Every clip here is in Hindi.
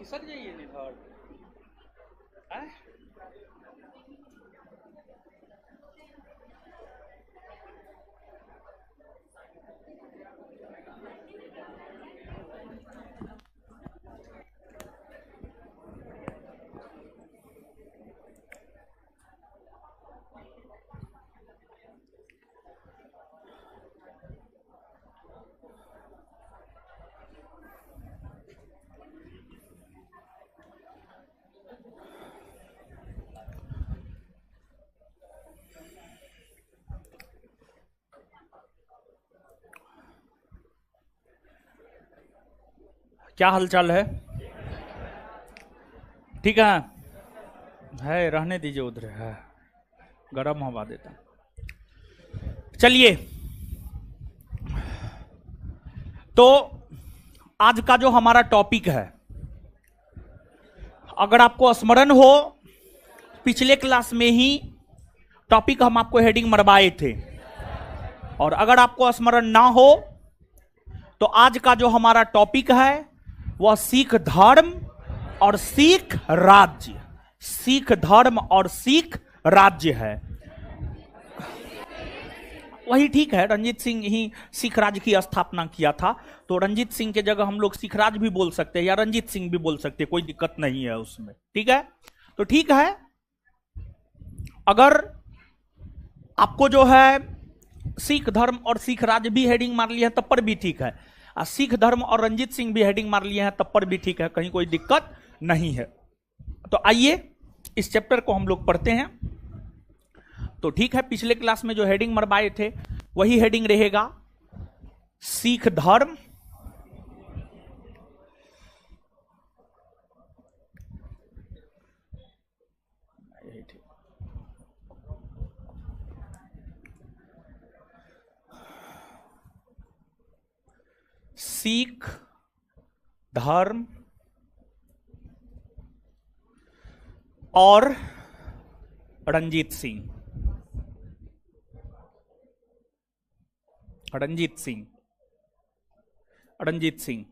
सर जाइए नहीं थर्ड है। क्या हालचाल है? ठीक है रहने दीजिए, उधर है गरम हवा देता। चलिए, तो आज का जो हमारा टॉपिक है, अगर आपको स्मरण हो पिछले क्लास में ही टॉपिक हम आपको हेडिंग मरवाए थे, और अगर आपको स्मरण ना हो तो आज का जो हमारा टॉपिक है वह सिख धर्म और सिख राज्य, सिख धर्म और सिख राज्य है। वही ठीक है, रंजीत सिंह ही सिख राज्य की स्थापना किया था, तो रंजीत सिंह के जगह हम लोग सिख राज भी बोल सकते हैं या रंजीत सिंह भी बोल सकते हैं, कोई दिक्कत नहीं है उसमें। ठीक है, तो ठीक है, अगर आपको जो है सिख धर्म और सिख राज्य भी हेडिंग मार लिया है तब पर भी ठीक है, सिख धर्म और रंजीत सिंह भी हेडिंग मार लिए हैं तब पर भी ठीक है, कहीं कोई दिक्कत नहीं है। तो आइए इस चैप्टर को हम लोग पढ़ते हैं। तो ठीक है, पिछले क्लास में जो हेडिंग मरवाए थे वही हेडिंग रहेगा, सिख धर्म सिख धर्म और रंजीत सिंह। रंजीत सिंह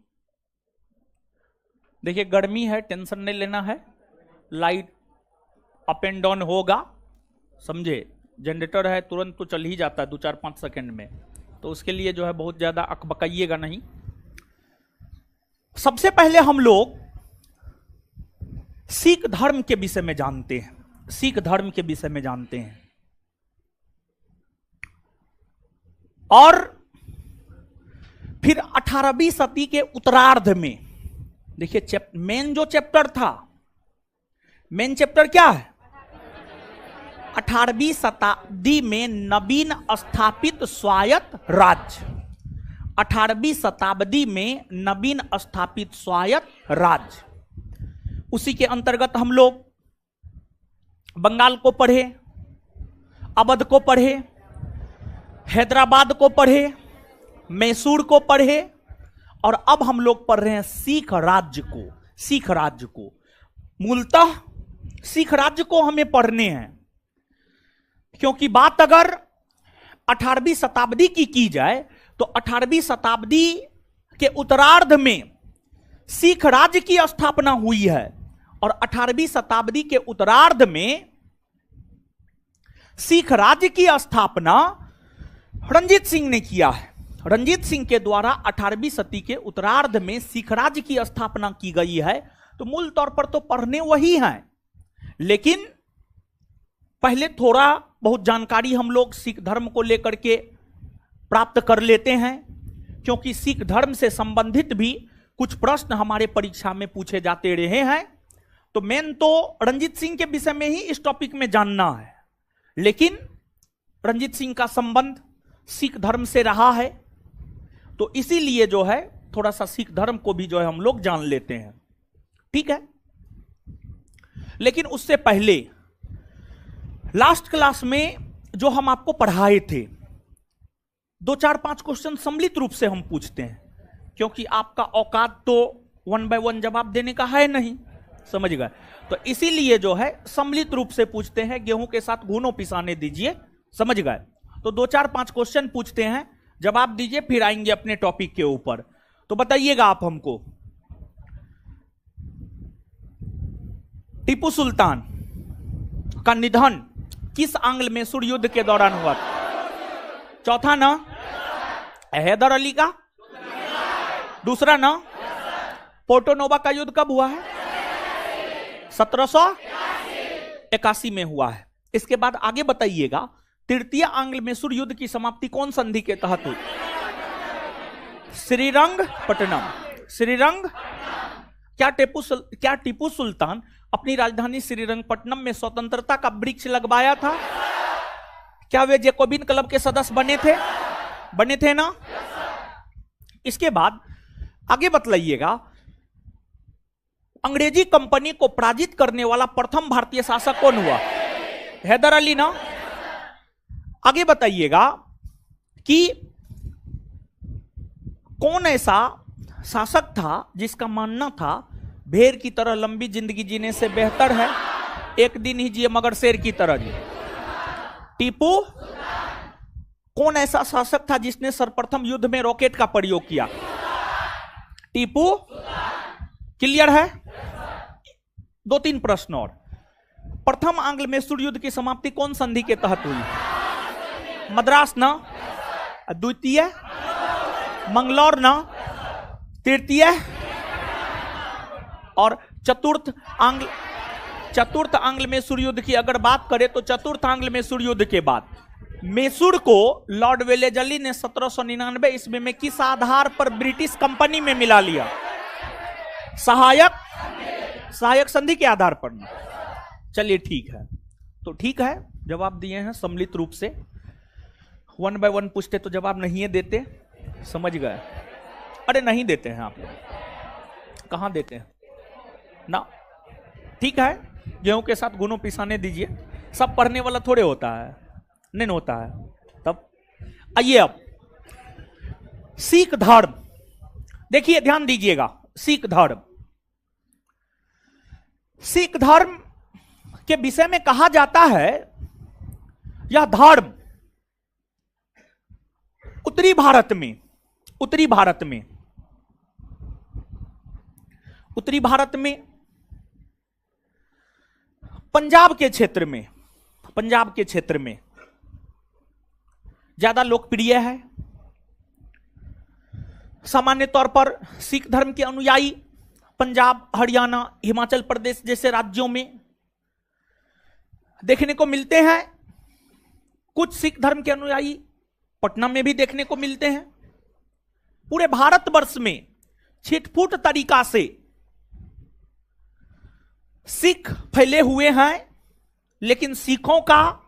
देखिए, गर्मी है, टेंशन नहीं लेना है, लाइट अप एंड डाउन होगा, समझे। जनरेटर है, तुरंत तो चल ही जाता है 2-4-5 सेकंड में, तो उसके लिए जो है बहुत ज्यादा अकबकाइएगा नहीं। सबसे पहले हम लोग सिख धर्म के विषय में जानते हैं, सिख धर्म के विषय में जानते हैं। और फिर 18वीं सदी के उत्तरार्ध में देखिए, मेन जो चैप्टर था, मेन चैप्टर क्या है, 18वीं शताब्दी में नवीन स्थापित स्वायत्त राज्य, 18वीं शताब्दी में नवीन स्थापित स्वायत्त राज्य, उसी के अंतर्गत हम लोग बंगाल को पढ़े, अवध को पढ़े, हैदराबाद को पढ़े, मैसूर को पढ़े, और अब हम लोग पढ़ रहे हैं सिख राज्य को। सिख राज्य को मूलतः सिख राज्य को हमें पढ़ने हैं, क्योंकि बात अगर 18वीं शताब्दी की जाए तो 18वीं शताब्दी के उत्तरार्ध में सिख राज्य की स्थापना हुई है, और 18वीं शताब्दी के उत्तरार्ध में सिख राज्य की स्थापना रंजीत सिंह ने किया है। रंजीत सिंह के द्वारा 18वीं सदी के उत्तरार्ध में सिख राज्य की स्थापना की गई है। तो मूल तौर पर तो पढ़ने वही हैं, लेकिन पहले थोड़ा बहुत जानकारी हम लोग सिख धर्म को लेकर के प्राप्त कर लेते हैं, क्योंकि सिख धर्म से संबंधित भी कुछ प्रश्न हमारे परीक्षा में पूछे जाते रहे हैं। तो मेन तो रंजीत सिंह के विषय में ही इस टॉपिक में जानना है, लेकिन रंजीत सिंह का संबंध सिख धर्म से रहा है, तो इसीलिए जो है थोड़ा सा सिख धर्म को भी जो है हम लोग जान लेते हैं। ठीक है, लेकिन उससे पहले लास्ट क्लास में जो हम आपको पढ़ाए थे, 2-4-5 क्वेश्चन सम्मिलित रूप से हम पूछते हैं, क्योंकि आपका औकात तो 1 by 1 जवाब देने का है नहीं, समझ गए। तो इसीलिए जो है सम्मिलित रूप से पूछते हैं, गेहूं के साथ घुनो पिसाने दीजिए, समझ गए। तो 2-4-5 क्वेश्चन पूछते हैं, जवाब दीजिए, फिर आएंगे अपने टॉपिक के ऊपर। तो बताइएगा आप हमको, टीपू सुल्तान का निधन किस आंग्ल में सूर्य युद्ध के दौरान हुआ था? चौथा ना हैदर अली का, दूसरा ना पोर्टो नोवा का युद्ध कब हुआ है? 1781 में हुआ है। इसके बाद आगे बताइएगा, तृतीय आंग्ल में सूर्य युद्ध की समाप्ति कौन संधि के तहत हुई? श्रीरंगपट्टनम। श्रीरंग क्या टीपू सुल्तान अपनी राजधानी श्रीरंगपट्टनम में स्वतंत्रता का वृक्ष लगवाया था? क्या वे जैकोबिन क्लब के सदस्य बने थे ना? इसके बाद आगे बतलाइएगा, अंग्रेजी कंपनी को पराजित करने वाला प्रथम भारतीय शासक कौन हुआ? हैदर अली ना? आगे बताइएगा कि कौन ऐसा शासक था जिसका मानना था भेड़ की तरह लंबी जिंदगी जीने से बेहतर है एक दिन ही जिए मगर शेर की तरह जिए? टीपू। कौन ऐसा शासक था जिसने सर्वप्रथम युद्ध में रॉकेट का प्रयोग किया? टीपू। क्लियर है? 2-3 प्रश्न और। प्रथम आंग्ल में सूर्य युद्ध की समाप्ति कौन संधि के तहत हुई? मद्रास ना? द्वितीय मंगलौर ना? तृतीय और चतुर्थ आंग्ल में सूर्य युद्ध की अगर बात करें तो चतुर्थ आंग्ल में सूर्य युद्ध के बाद मैसूर को लॉर्ड वेलेजली ने 1799 ईस्वी में किस आधार पर ब्रिटिश कंपनी में मिला लिया? सहायक संधि के आधार पर। चलिए ठीक है, तो ठीक है, जवाब दिए हैं सम्मिलित रूप से। 1 by 1 पूछते तो जवाब नहीं देते, समझ गए? अरे नहीं देते हैं आप लोग, कहां देते हैं ना? ठीक है, गेहूं के साथ गुनो पिसाने दीजिए, सब पढ़ने वाला थोड़े होता है, नहीं होता है। तब आइए अब सिख धर्म, देखिए ध्यान दीजिएगा, सिख धर्म के विषय में कहा जाता है यह धर्म उत्तरी भारत में पंजाब के क्षेत्र में ज्यादा लोकप्रिय है। सामान्य तौर पर सिख धर्म के अनुयायी पंजाब, हरियाणा, हिमाचल प्रदेश जैसे राज्यों में देखने को मिलते हैं। कुछ सिख धर्म के अनुयायी पटना में भी देखने को मिलते हैं। पूरे भारतवर्ष में छिटपुट तरीका से सिख फैले हुए हैं, लेकिन सिखों का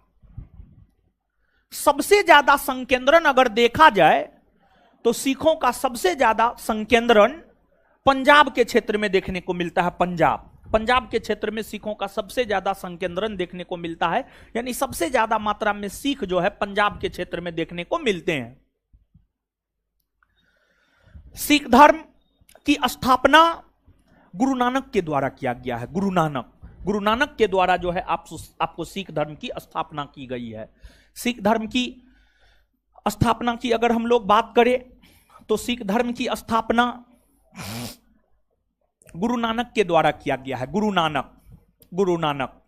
सबसे ज्यादा संकेंद्रण अगर देखा जाए तो सिखों का सबसे ज्यादा संकेंद्रण पंजाब के क्षेत्र में देखने को मिलता है। पंजाब के क्षेत्र में सिखों का सबसे ज्यादा संकेंद्रण देखने को मिलता है, यानी सबसे ज्यादा मात्रा में सिख जो है पंजाब के क्षेत्र में देखने को मिलते हैं। सिख धर्म की स्थापना गुरु नानक के द्वारा किया गया है। गुरु नानक के द्वारा जो है आपको सिख धर्म की स्थापना की गई है। सिख धर्म की स्थापना की अगर हम लोग बात करें तो सिख धर्म की स्थापना गुरु नानक के द्वारा किया गया है। गुरु नानक।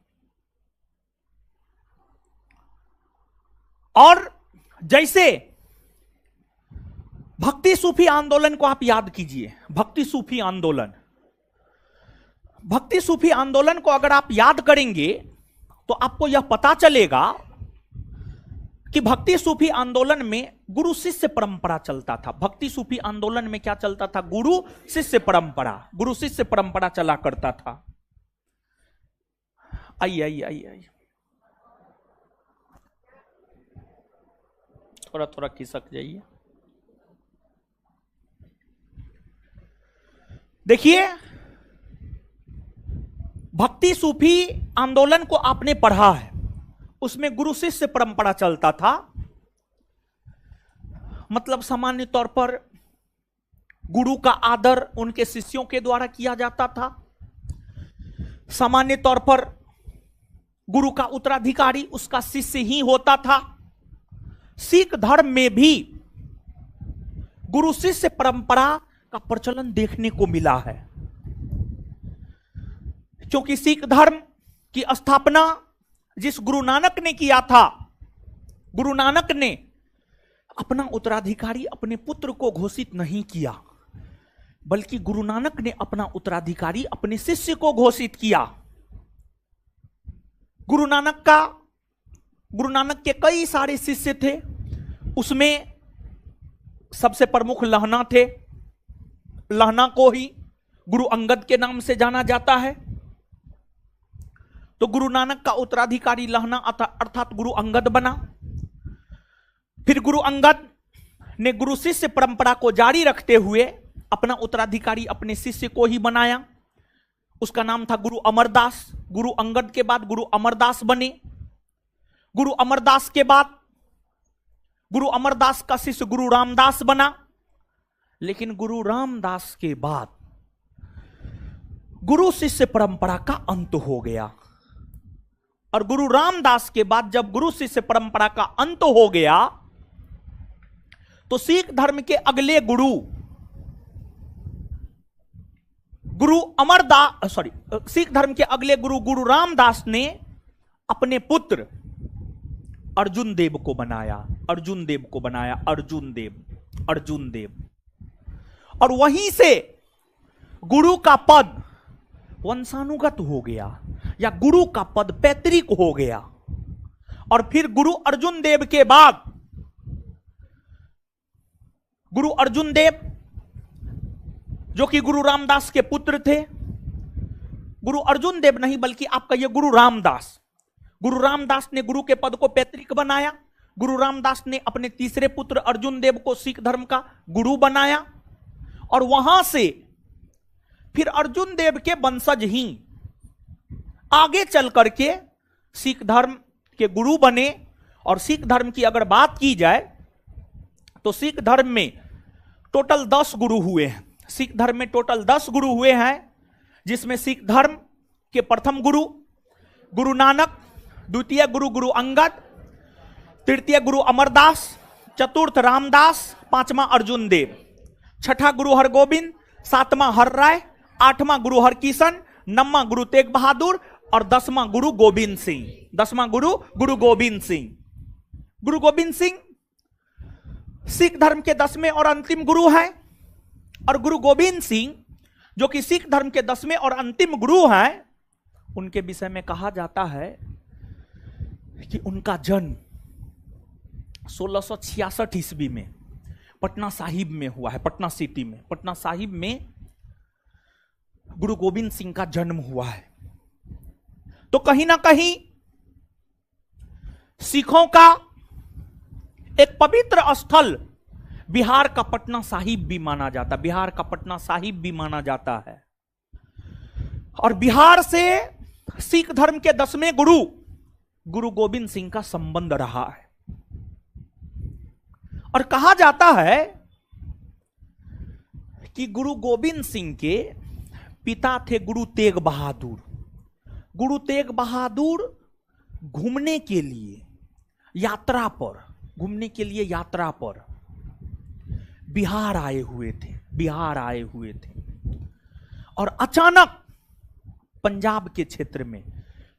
और जैसे भक्ति सूफी आंदोलन को आप याद कीजिए, भक्ति सूफी आंदोलन को अगर आप याद करेंगे तो आपको यह पता चलेगा कि भक्ति सूफी आंदोलन में गुरु शिष्य परंपरा चलता था। भक्ति सूफी आंदोलन में क्या चलता था? गुरु शिष्य परंपरा चला करता था। आइए थोड़ा खिसक जाइए। देखिए, भक्ति सूफी आंदोलन को आपने पढ़ा है, उसमें गुरु शिष्य परंपरा चलता था। मतलब सामान्य तौर पर गुरु का आदर उनके शिष्यों के द्वारा किया जाता था। सामान्य तौर पर गुरु का उत्तराधिकारी उसका शिष्य ही होता था। सिख धर्म में भी गुरु शिष्य परंपरा का प्रचलन देखने को मिला है। क्योंकि सिख धर्म की स्थापना जिस गुरु नानक ने किया था, गुरु नानक ने अपना उत्तराधिकारी अपने पुत्र को घोषित नहीं किया, बल्कि गुरु नानक ने अपना उत्तराधिकारी अपने शिष्य को घोषित किया। गुरु नानक के कई सारे शिष्य थे, उसमें सबसे प्रमुख लहना थे। लहना को ही गुरु अंगद के नाम से जाना जाता है। तो गुरु नानक का उत्तराधिकारी लहना अर्थात गुरु अंगद बना। फिर गुरु अंगद ने गुरु शिष्य परंपरा को जारी रखते हुए अपना उत्तराधिकारी अपने शिष्य को ही बनाया। उसका नाम था गुरु अमरदास। गुरु अंगद के बाद गुरु अमरदास बने। गुरु अमरदास के बाद गुरु अमरदास का शिष्य गुरु रामदास बना। लेकिन गुरु रामदास के बाद गुरु शिष्य परंपरा का अंत हो गया। और गुरु रामदास के बाद जब गुरु शिष्य परंपरा का अंत हो गया, तो सिख धर्म के अगले गुरु सिख धर्म के अगले गुरु रामदास ने अपने पुत्र अर्जुन देव को बनाया। अर्जुन देव। और वहीं से गुरु का पद वंशानुगत हो गया, या गुरु का पद पैतृक हो गया। और फिर गुरु अर्जुन देव के बाद गुरु अर्जुन देव, जो कि गुरु रामदास के पुत्र थे, गुरु अर्जुन देव नहीं बल्कि आप कहिए गुरु रामदास। गुरु रामदास ने गुरु के पद को पैतृक बनाया। गुरु रामदास ने अपने तीसरे पुत्र अर्जुन देव को सिख धर्म का गुरु बनाया। और वहां से फिर अर्जुन देव के वंशज ही आगे चल करके सिख धर्म के गुरु बने। और सिख धर्म की अगर बात की जाए तो सिख धर्म में टोटल 10 गुरु हुए हैं। सिख धर्म में टोटल 10 गुरु हुए हैं, जिसमें सिख धर्म के प्रथम गुरु गुरु नानक, द्वितीय गुरु गुरु अंगद, तृतीय गुरु अमरदास, चतुर्थ रामदास, पांचवा अर्जुन देव, छठा गुरु हरगोविंद, सातवां हर राय, आठवां गुरु हरकिशन, नौवां गुरु तेग बहादुर और 10वां गुरु गोविंद सिंह। 10वां गुरु गुरु गोविंद सिंह। गुरु गोविंद सिंह सिख धर्म के 10वें और अंतिम गुरु हैं। और गुरु गोविंद सिंह, जो कि सिख धर्म के 10वें और अंतिम गुरु हैं, उनके विषय में कहा जाता है कि उनका जन्म 1666 ईस्वी में पटना साहिब में हुआ है। पटना सिटी में, पटना साहिब में गुरु गोविंद सिंह का जन्म हुआ है। तो कहीं ना कहीं सिखों का एक पवित्र स्थल बिहार का पटना साहिब भी माना जाता है। बिहार का पटना साहिब भी माना जाता है। और बिहार से सिख धर्म के 10वें गुरु गुरु गोविंद सिंह का संबंध रहा है। और कहा जाता है कि गुरु गोविंद सिंह के पिता थे गुरु तेग बहादुर। गुरु तेग बहादुर घूमने के लिए यात्रा पर बिहार आए हुए थे। और अचानक पंजाब के क्षेत्र में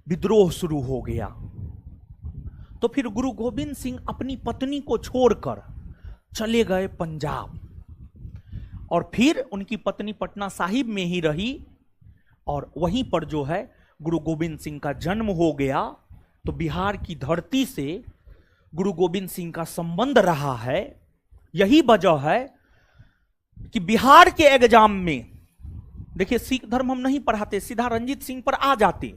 विद्रोह शुरू हो गया। तो फिर गुरु गोविंद सिंह अपनी पत्नी को छोड़कर चले गए पंजाब। और फिर उनकी पत्नी पटना साहिब में ही रही। और वहीं पर जो है गुरु गोविंद सिंह का जन्म हो गया। तो बिहार की धरती से गुरु गोविंद सिंह का संबंध रहा है। यही वजह है कि बिहार के एग्जाम में, देखिए सिख धर्म हम नहीं पढ़ाते, सीधा रंजीत सिंह पर आ जाते,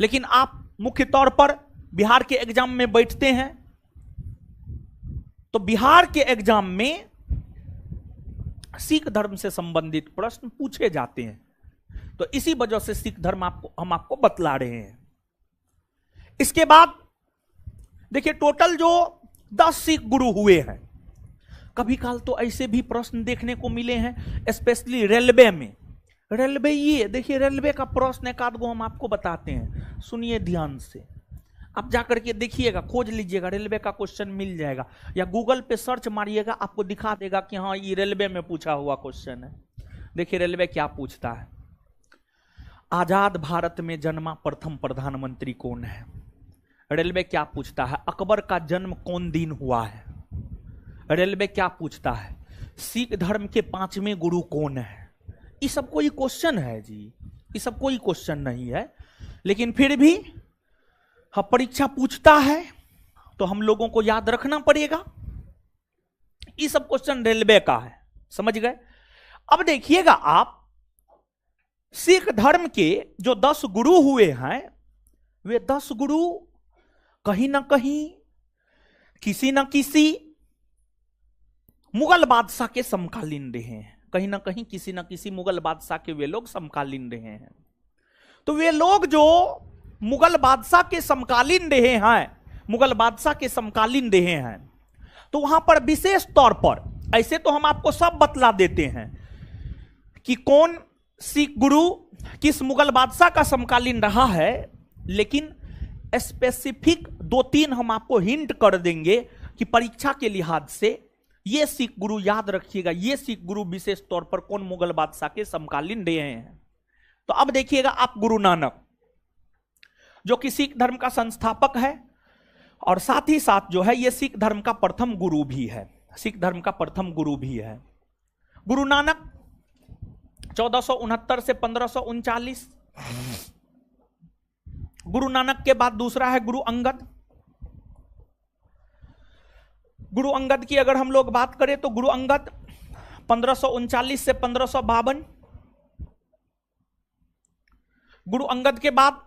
लेकिन आप मुख्य तौर पर बिहार के एग्जाम में बैठते हैं। तो बिहार के एग्जाम में सिख धर्म से संबंधित प्रश्न पूछे जाते हैं। तो इसी वजह से सिख धर्म हम आपको बतला रहे हैं। इसके बाद देखिए टोटल जो 10 सिख गुरु हुए हैं। कभी काल तो ऐसे भी प्रश्न देखने को मिले हैं, स्पेशली रेलवे में। रेलवे, ये देखिए रेलवे का प्रश्न एक आध गो हम आपको बताते हैं, सुनिए ध्यान से। आप जाकर के देखिएगा, खोज लीजिएगा, रेलवे का क्वेश्चन मिल जाएगा, या गूगल पे सर्च मारिएगा, आपको दिखा देगा कि हाँ ये रेलवे में पूछा हुआ क्वेश्चन है। देखिए रेलवे क्या पूछता है। आजाद भारत में जन्मा प्रथम प्रधानमंत्री कौन है? रेलवे क्या पूछता है? अकबर का जन्म कौन दिन हुआ है? रेलवे क्या पूछता है? सिख धर्म के 5वें गुरु कौन है? ये सब कोई क्वेश्चन है जी? ये सब कोई क्वेश्चन नहीं है, लेकिन फिर भी परीक्षा पूछता है तो हम लोगों को याद रखना पड़ेगा। ये सब क्वेश्चन रेलवे का है, समझ गए? अब देखिएगा आप, सिख धर्म के जो 10 गुरु हुए हैं, वे 10 गुरु कहीं ना कहीं किसी ना किसी मुगल बादशाह के समकालीन रहे हैं। कहीं ना कहीं किसी ना किसी मुगल बादशाह के वे लोग समकालीन रहे हैं। तो वे लोग जो मुगल बादशाह के समकालीन रहे हैं, मुगल बादशाह के समकालीन रहे हैं, तो वहां पर विशेष तौर पर, ऐसे तो हम आपको सब बतला देते हैं कि कौन सिख गुरु किस मुगल बादशाह का समकालीन रहा है, लेकिन स्पेसिफिक 2-3 हम आपको हिंट कर देंगे कि परीक्षा के लिहाज से ये सिख गुरु याद रखिएगा, ये सिख गुरु विशेष तौर पर कौन मुगल बादशाह के समकालीन रहे हैं। तो अब देखिएगा आप, गुरु नानक जो कि सिख धर्म का संस्थापक है और साथ ही साथ जो है ये सिख धर्म का प्रथम गुरु भी है, सिख धर्म का प्रथम गुरु भी है। गुरु नानक 1469 से 1539। गुरु नानक के बाद दूसरा है गुरु अंगद। गुरु अंगद की अगर हम लोग बात करें तो गुरु अंगद 1539 से 1552। गुरु अंगद के बाद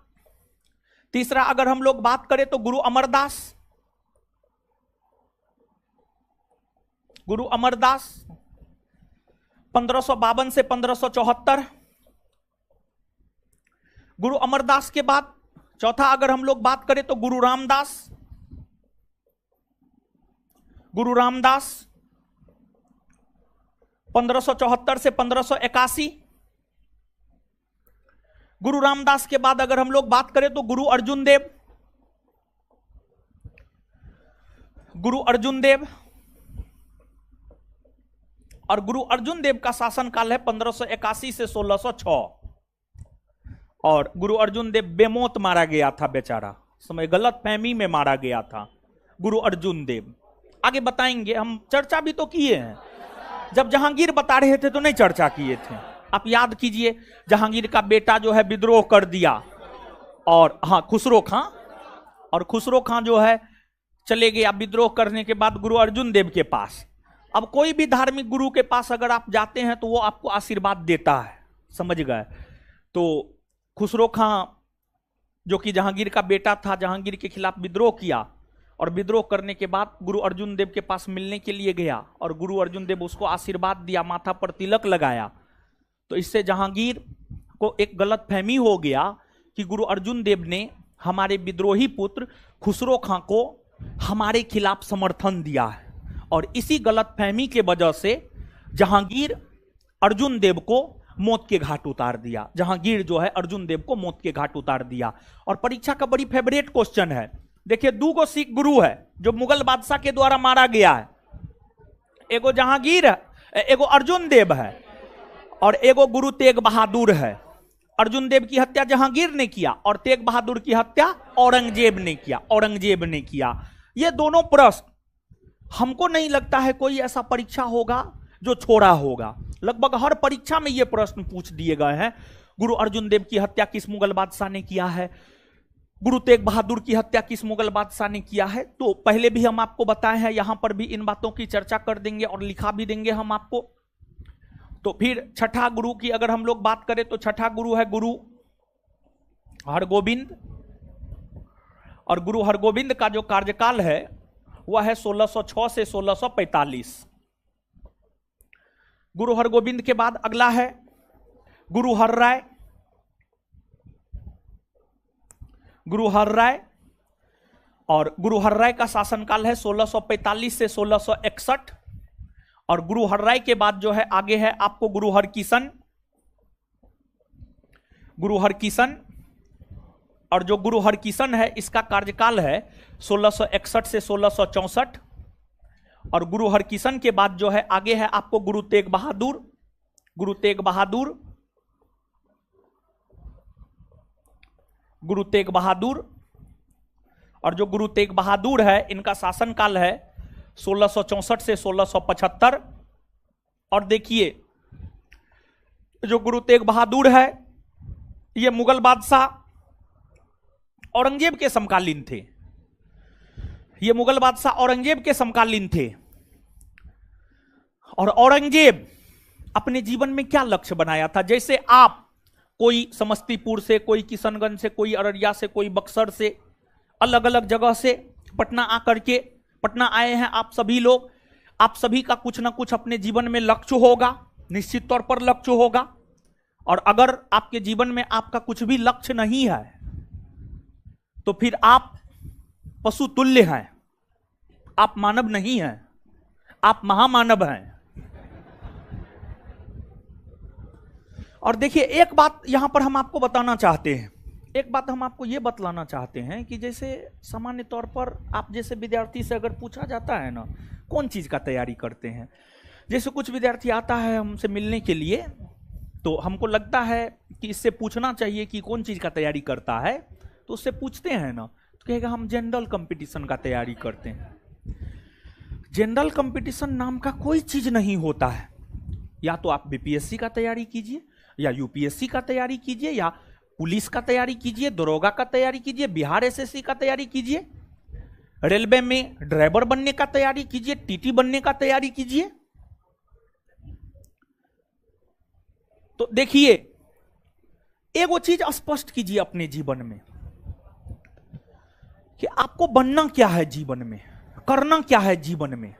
तीसरा अगर हम लोग बात करें तो गुरु अमरदास। गुरु अमरदास 1552 से 1574। गुरु अमरदास के बाद चौथा अगर हम लोग बात करें तो गुरु रामदास। गुरु रामदास 1574 से 1581। गुरु रामदास के बाद अगर हम लोग बात करें तो गुरु अर्जुन देव। गुरु अर्जुन देव, और गुरु अर्जुन देव का शासनकाल है 1581 से 1606। और गुरु अर्जुन देव बेमौत मारा गया था बेचारा, समय गलत फहमी में मारा गया था गुरु अर्जुन देव। आगे बताएंगे, हम चर्चा भी तो किए हैं। जब जहांगीर बता रहे थे तो नहीं चर्चा किए थे? आप याद कीजिए, जहांगीर का बेटा जो है विद्रोह कर दिया, और हाँ खुसरो खां, और खुसरो खां जो है चले गया विद्रोह करने के बाद गुरु अर्जुन देव के पास। अब कोई भी धार्मिक गुरु के पास अगर आप जाते हैं तो वो आपको आशीर्वाद देता है, समझ गए? तो खुसरो खां जो कि जहांगीर का बेटा था, जहांगीर के खिलाफ विद्रोह किया, और विद्रोह करने के बाद गुरु अर्जुन देव के पास मिलने के लिए गया, और गुरु अर्जुन देव उसको आशीर्वाद दिया, माथा पर तिलक लगाया। तो इससे जहांगीर को एक गलत फहमी हो गया कि गुरु अर्जुन देव ने हमारे विद्रोही पुत्र खुसरो खां को हमारे खिलाफ समर्थन दिया है, और इसी गलत फहमी के वजह से जहांगीर अर्जुन देव को मौत के घाट उतार दिया। जहांगीर जो है अर्जुन देव को मौत के घाट उतार दिया। और परीक्षा का बड़ी फेवरेट क्वेश्चन है, देखिए 2 सिख गुरु है जो मुगल बादशाह के द्वारा मारा गया है। एगो जहांगीर है, एगो अर्जुन देव है, और एगो गुरु तेग बहादुर है। अर्जुन देव की हत्या जहांगीर ने किया और तेग बहादुर की हत्या औरंगजेब ने किया, औरंगजेब ने किया। ये दोनों प्रश्न हमको नहीं लगता है कोई ऐसा परीक्षा होगा जो छोड़ा होगा। लगभग हर परीक्षा में ये प्रश्न पूछ दिए गए हैं। गुरु अर्जुन देव की हत्या किस मुगल बादशाह ने किया है? गुरु तेग बहादुर की हत्या किस मुगल बादशाह ने किया है? तो पहले भी हम आपको बताए हैं, यहां पर भी इन बातों की चर्चा कर देंगे और लिखा भी देंगे हम आपको। तो फिर छठा गुरु की अगर हम लोग बात करें तो छठा गुरु है गुरु हरगोविंद, और गुरु हरगोविंद का जो कार्यकाल है वह है 1606 से 1645। गुरु हरगोविंद के बाद अगला है गुरु हरराय। गुरु हरराय, और गुरु हरराय का शासनकाल है 1645 से 1661। और गुरु हरराय के बाद जो है आगे है आपको गुरु हरकिशन। गुरु हरकिशन, और जो गुरु हरकिशन है इसका कार्यकाल है 1661 से 1664। और गुरु हरकिशन के बाद जो है आगे है आपको गुरु तेग बहादुर। गुरु तेग बहादुर, गुरु तेग बहादुर। और जो गुरु तेग बहादुर है, इनका शासनकाल है 1664 से 1675। और देखिए, जो गुरु तेग बहादुर है, ये मुगल बादशाह औरंगजेब के समकालीन थे। ये मुगल बादशाह औरंगजेब के समकालीन थे। और औरंगजेब अपने जीवन में क्या लक्ष्य बनाया था? जैसे आप, कोई समस्तीपुर से, कोई किशनगंज से, कोई अररिया से, कोई बक्सर से, अलग अलग जगह से पटना आकर के, पटना आए हैं आप सभी लोग। आप सभी का कुछ ना कुछ अपने जीवन में लक्ष्य होगा, निश्चित तौर पर लक्ष्य होगा। और अगर आपके जीवन में आपका कुछ भी लक्ष्य नहीं है तो फिर आप पशु तुल्य हैं, आप मानव नहीं हैं, आप महामानव हैं। और देखिए, एक बात यहां पर हम आपको बताना चाहते हैं, एक बात हम आपको यह बतलाना चाहते हैं कि जैसे सामान्य तौर पर आप जैसे विद्यार्थी से अगर पूछा जाता है ना, कौन चीज का तैयारी करते हैं, जैसे कुछ विद्यार्थी आता है हमसे मिलने के लिए, तो हमको लगता है कि इससे पूछना चाहिए कि कौन चीज का तैयारी करता है। तो उससे पूछते हैं ना, तो कहेगा हम जनरल कंपटीशन का तैयारी करते हैं। जनरल कंपटीशन नाम का कोई चीज नहीं होता है। या तो आप बीपीएससी का तैयारी कीजिए, या यूपीएससी का तैयारी कीजिए, या पुलिस का तैयारी कीजिए, दरोगा का तैयारी कीजिए, बिहार एसएससी का तैयारी कीजिए, रेलवे में ड्राइवर बनने का तैयारी कीजिए, टीटी बनने का तैयारी कीजिए। तो देखिए, एक वो चीज स्पष्ट कीजिए अपने जीवन में कि आपको बनना क्या है जीवन में, करना क्या है जीवन में।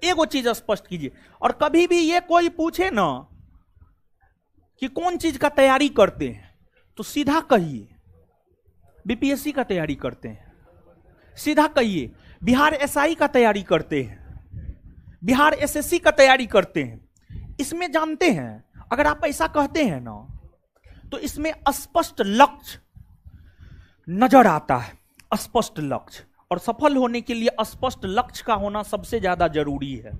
एक वो चीज स्पष्ट कीजिए। और कभी भी ये कोई पूछे ना कि कौन चीज का तैयारी करते हैं, तो सीधा कहिए बीपीएससी का तैयारी करते हैं। सीधा कहिए बिहार एसआई का तैयारी करते हैं, बिहार एसएससी का तैयारी करते हैं। इसमें जानते हैं, अगर आप ऐसा कहते हैं ना, तो इसमें स्पष्ट लक्ष्य नजर आता है, स्पष्ट लक्ष्य। और सफल होने के लिए स्पष्ट लक्ष्य का होना सबसे ज्यादा जरूरी है।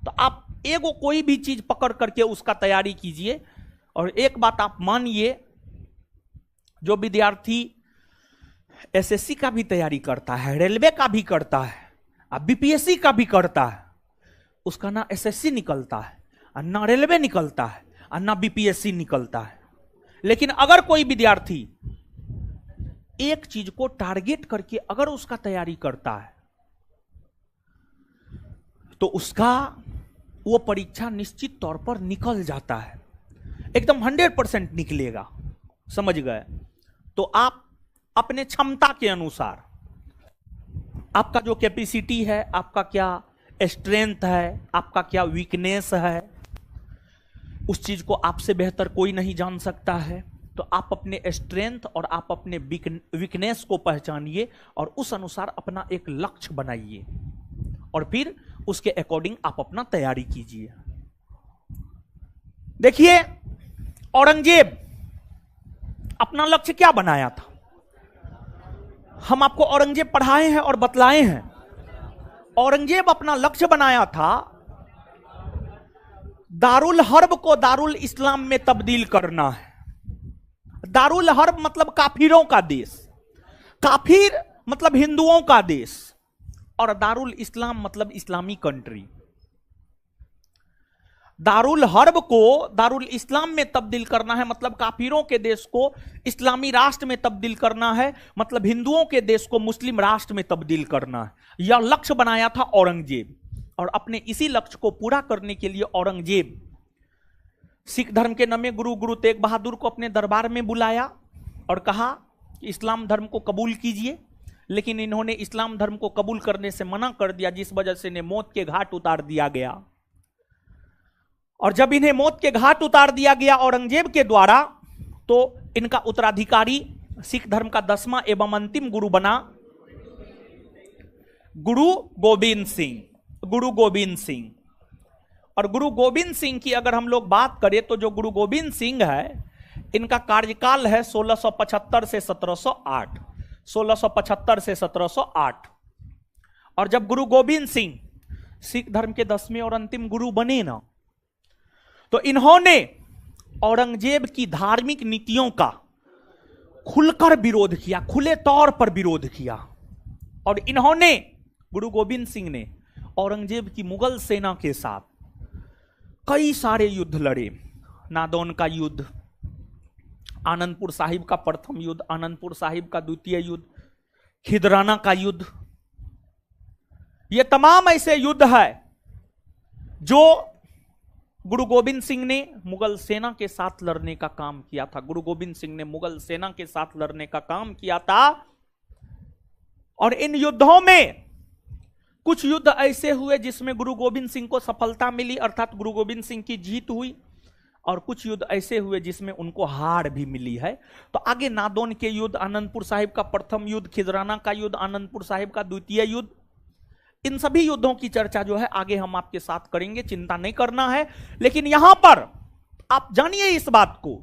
तो आप एगो कोई भी चीज पकड़ करके उसका तैयारी कीजिए। और एक बात आप मानिए, जो विद्यार्थी एसएससी का भी तैयारी करता है, रेलवे का भी करता है, अब बीपीएससी का भी करता है, उसका ना एसएससी निकलता है, और ना रेलवे निकलता है, और ना बीपीएससी निकलता है। लेकिन अगर कोई विद्यार्थी एक चीज को टारगेट करके अगर उसका तैयारी करता है, तो उसका वो परीक्षा निश्चित तौर पर निकल जाता है, एकदम 100% निकलेगा। समझ गए? तो आप अपने क्षमता के अनुसार, आपका जो कैपेसिटी है, आपका क्या स्ट्रेंथ है, आपका क्या वीकनेस है, उस चीज को आपसे बेहतर कोई नहीं जान सकता है। तो आप अपने स्ट्रेंथ और आप अपने वीकनेस को पहचानिए और उस अनुसार अपना एक लक्ष्य बनाइए, और फिर उसके अकॉर्डिंग आप अपना तैयारी कीजिए। देखिए, औरंगजेब अपना लक्ष्य क्या बनाया था? हम आपको औरंगजेब पढ़ाए हैं और बतलाए हैं। औरंगजेब अपना लक्ष्य बनाया था दारुल हर्ब को दारुल इस्लाम में तब्दील करना है। दारुल हर्ब मतलब काफिरों का देश, काफिर मतलब हिंदुओं का देश, और दारुल इस्लाम मतलब इस्लामी कंट्री। दारुल हर्ब को दारुल इस्लाम में तब्दील करना है, मतलब काफिरों के देश को इस्लामी राष्ट्र में तब्दील करना है, मतलब हिंदुओं के देश को मुस्लिम राष्ट्र में तब्दील करना है। यह लक्ष्य बनाया था औरंगजेब। और अपने इसी लक्ष्य को पूरा करने के लिए औरंगजेब सिख धर्म के नवे गुरु तेग बहादुर को अपने दरबार में बुलाया और कहा कि इस्लाम धर्म को कबूल कीजिए। लेकिन इन्होंने इस्लाम धर्म को कबूल करने से मना कर दिया, जिस वजह से इन्हें मौत के घाट उतार दिया गया। और जब इन्हें मौत के घाट उतार दिया गया औरंगजेब के द्वारा, तो इनका उत्तराधिकारी सिख धर्म का 10वां एवं अंतिम गुरु बना गुरु गोविंद सिंह। गुरु गोविंद सिंह। और गुरु गोविंद सिंह की अगर हम लोग बात करें, तो जो गुरु गोविंद सिंह है, इनका कार्यकाल है 1675 से 1708। 1675 से 1708। और जब गुरु गोविंद सिंह सिख धर्म के 10वें और अंतिम गुरु बने ना, तो इन्होंने औरंगजेब की धार्मिक नीतियों का खुलकर विरोध किया, खुले तौर पर विरोध किया। और इन्होंने, गुरु गोविंद सिंह ने औरंगजेब की मुगल सेना के साथ कई सारे युद्ध लड़े। नादौन का युद्ध, आनंदपुर साहिब का प्रथम युद्ध, आनंदपुर साहिब का द्वितीय युद्ध, खिदराना का युद्ध। ये तमाम ऐसे युद्ध है जो गुरु गोविंद सिंह ने मुगल सेना के साथ लड़ने का काम किया था। गुरु गोविंद सिंह ने मुगल सेना के साथ लड़ने का काम किया था। और इन युद्धों में कुछ युद्ध ऐसे हुए जिसमें गुरु गोविंद सिंह को सफलता मिली, अर्थात गुरु गोविंद सिंह की जीत हुई, और कुछ युद्ध ऐसे हुए जिसमें उनको हार भी मिली है। तो आगे नादौन के युद्ध, आनंदपुर साहिब का प्रथम युद्ध, खिदराना का युद्ध, आनंदपुर साहिब का द्वितीय युद्ध, इन सभी युद्धों की चर्चा जो है आगे हम आपके साथ करेंगे, चिंता नहीं करना है। लेकिन यहां पर आप जानिए इस बात को,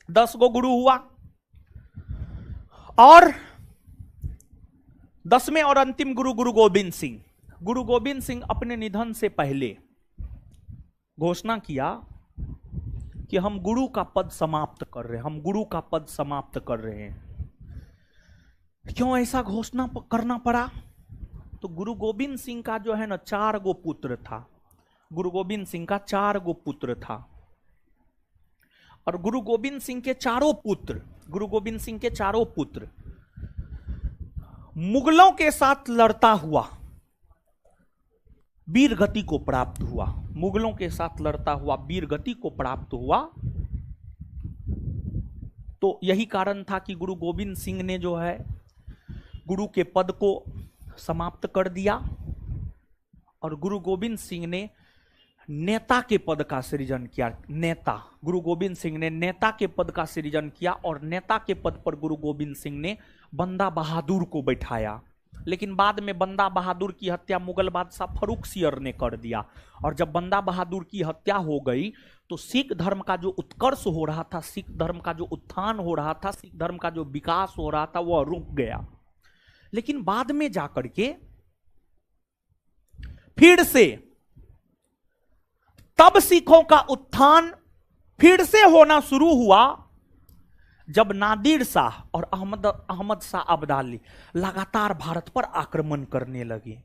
10 गो गुरु हुआ और 10वें और अंतिम गुरु गुरु गोविंद सिंह। गुरु गोविंद सिंह अपने निधन से पहले घोषणा किया कि हम गुरु का पद समाप्त कर रहे हैं, हम गुरु का पद समाप्त कर रहे हैं। क्यों ऐसा घोषणा करना पड़ा? तो गुरु गोविंद सिंह का जो है ना 4 गो पुत्र था। गुरु गोविंद सिंह का 4 गो पुत्र था। और गुरु गोविंद सिंह के चारों पुत्र, गुरु गोविंद सिंह के चारों पुत्र मुगलों के साथ लड़ता हुआ वीर गति को प्राप्त हुआ। मुगलों के साथ लड़ता हुआ वीर गति को प्राप्त हुआ। तो यही कारण था कि गुरु गोविंद सिंह ने जो है गुरु के पद को समाप्त कर दिया और गुरु गोविंद सिंह ने नेता के पद का सृजन किया। नेता, गुरु गोविंद सिंह ने नेता के पद का सृजन किया और नेता के पद पर गुरु गोविंद सिंह ने बंदा बहादुर को बैठाया। लेकिन बाद में बंदा बहादुर की हत्या मुगल बादशाह फर्रुखसियर ने कर दिया। और जब बंदा बहादुर की हत्या हो गई तो सिख धर्म का जो उत्कर्ष हो रहा था, सिख धर्म का जो उत्थान हो रहा था, सिख धर्म का जो विकास हो रहा था, वह रुक गया। लेकिन बाद में जाकर के फिर से तब सिखों का उत्थान फिर से होना शुरू हुआ जब नादिर शाह और अहमद शाह अब्दाली लगातार भारत पर आक्रमण करने लगे।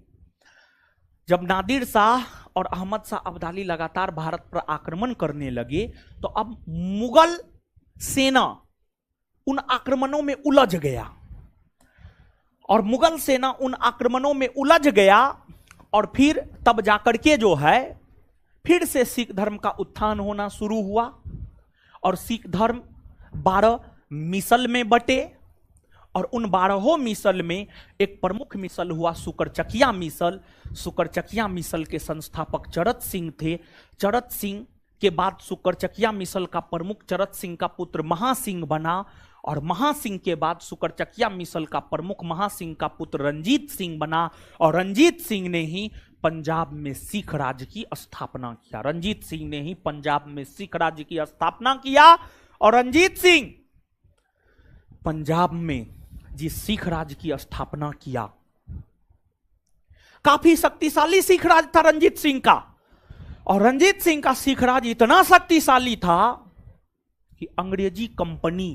जब नादिर शाह और अहमद शाह अब्दाली लगातार भारत पर आक्रमण करने लगे तो अब मुगल सेना उन आक्रमणों में उलझ गया और मुगल सेना उन आक्रमणों में उलझ गया और फिर तब जाकर के जो है फिर से सिख धर्म का उत्थान होना शुरू हुआ और सिख धर्म 12 मिसल में बटे और उन 12 मिसल में एक प्रमुख मिसल हुआ सुकरचकिया मिसल। सुकरचकिया मिसल के संस्थापक चरत सिंह थे। चरत सिंह के बाद सुकरचकिया मिसल का प्रमुख चरत सिंह का पुत्र महासिंह बना और महासिंह के बाद सुकरचकिया मिसल का प्रमुख महासिंह का पुत्र रंजीत सिंह बना और रंजीत सिंह ने ही पंजाब में सिख राज्य की स्थापना किया। रंजीत सिंह ने ही पंजाब में सिख राज्य की स्थापना किया और रंजीत सिंह पंजाब में जिस सिख राज्य की स्थापना किया, काफी शक्तिशाली सिख राज्य था रंजीत सिंह का। और रंजीत सिंह का सिख राज्य इतना शक्तिशाली था कि अंग्रेजी कंपनी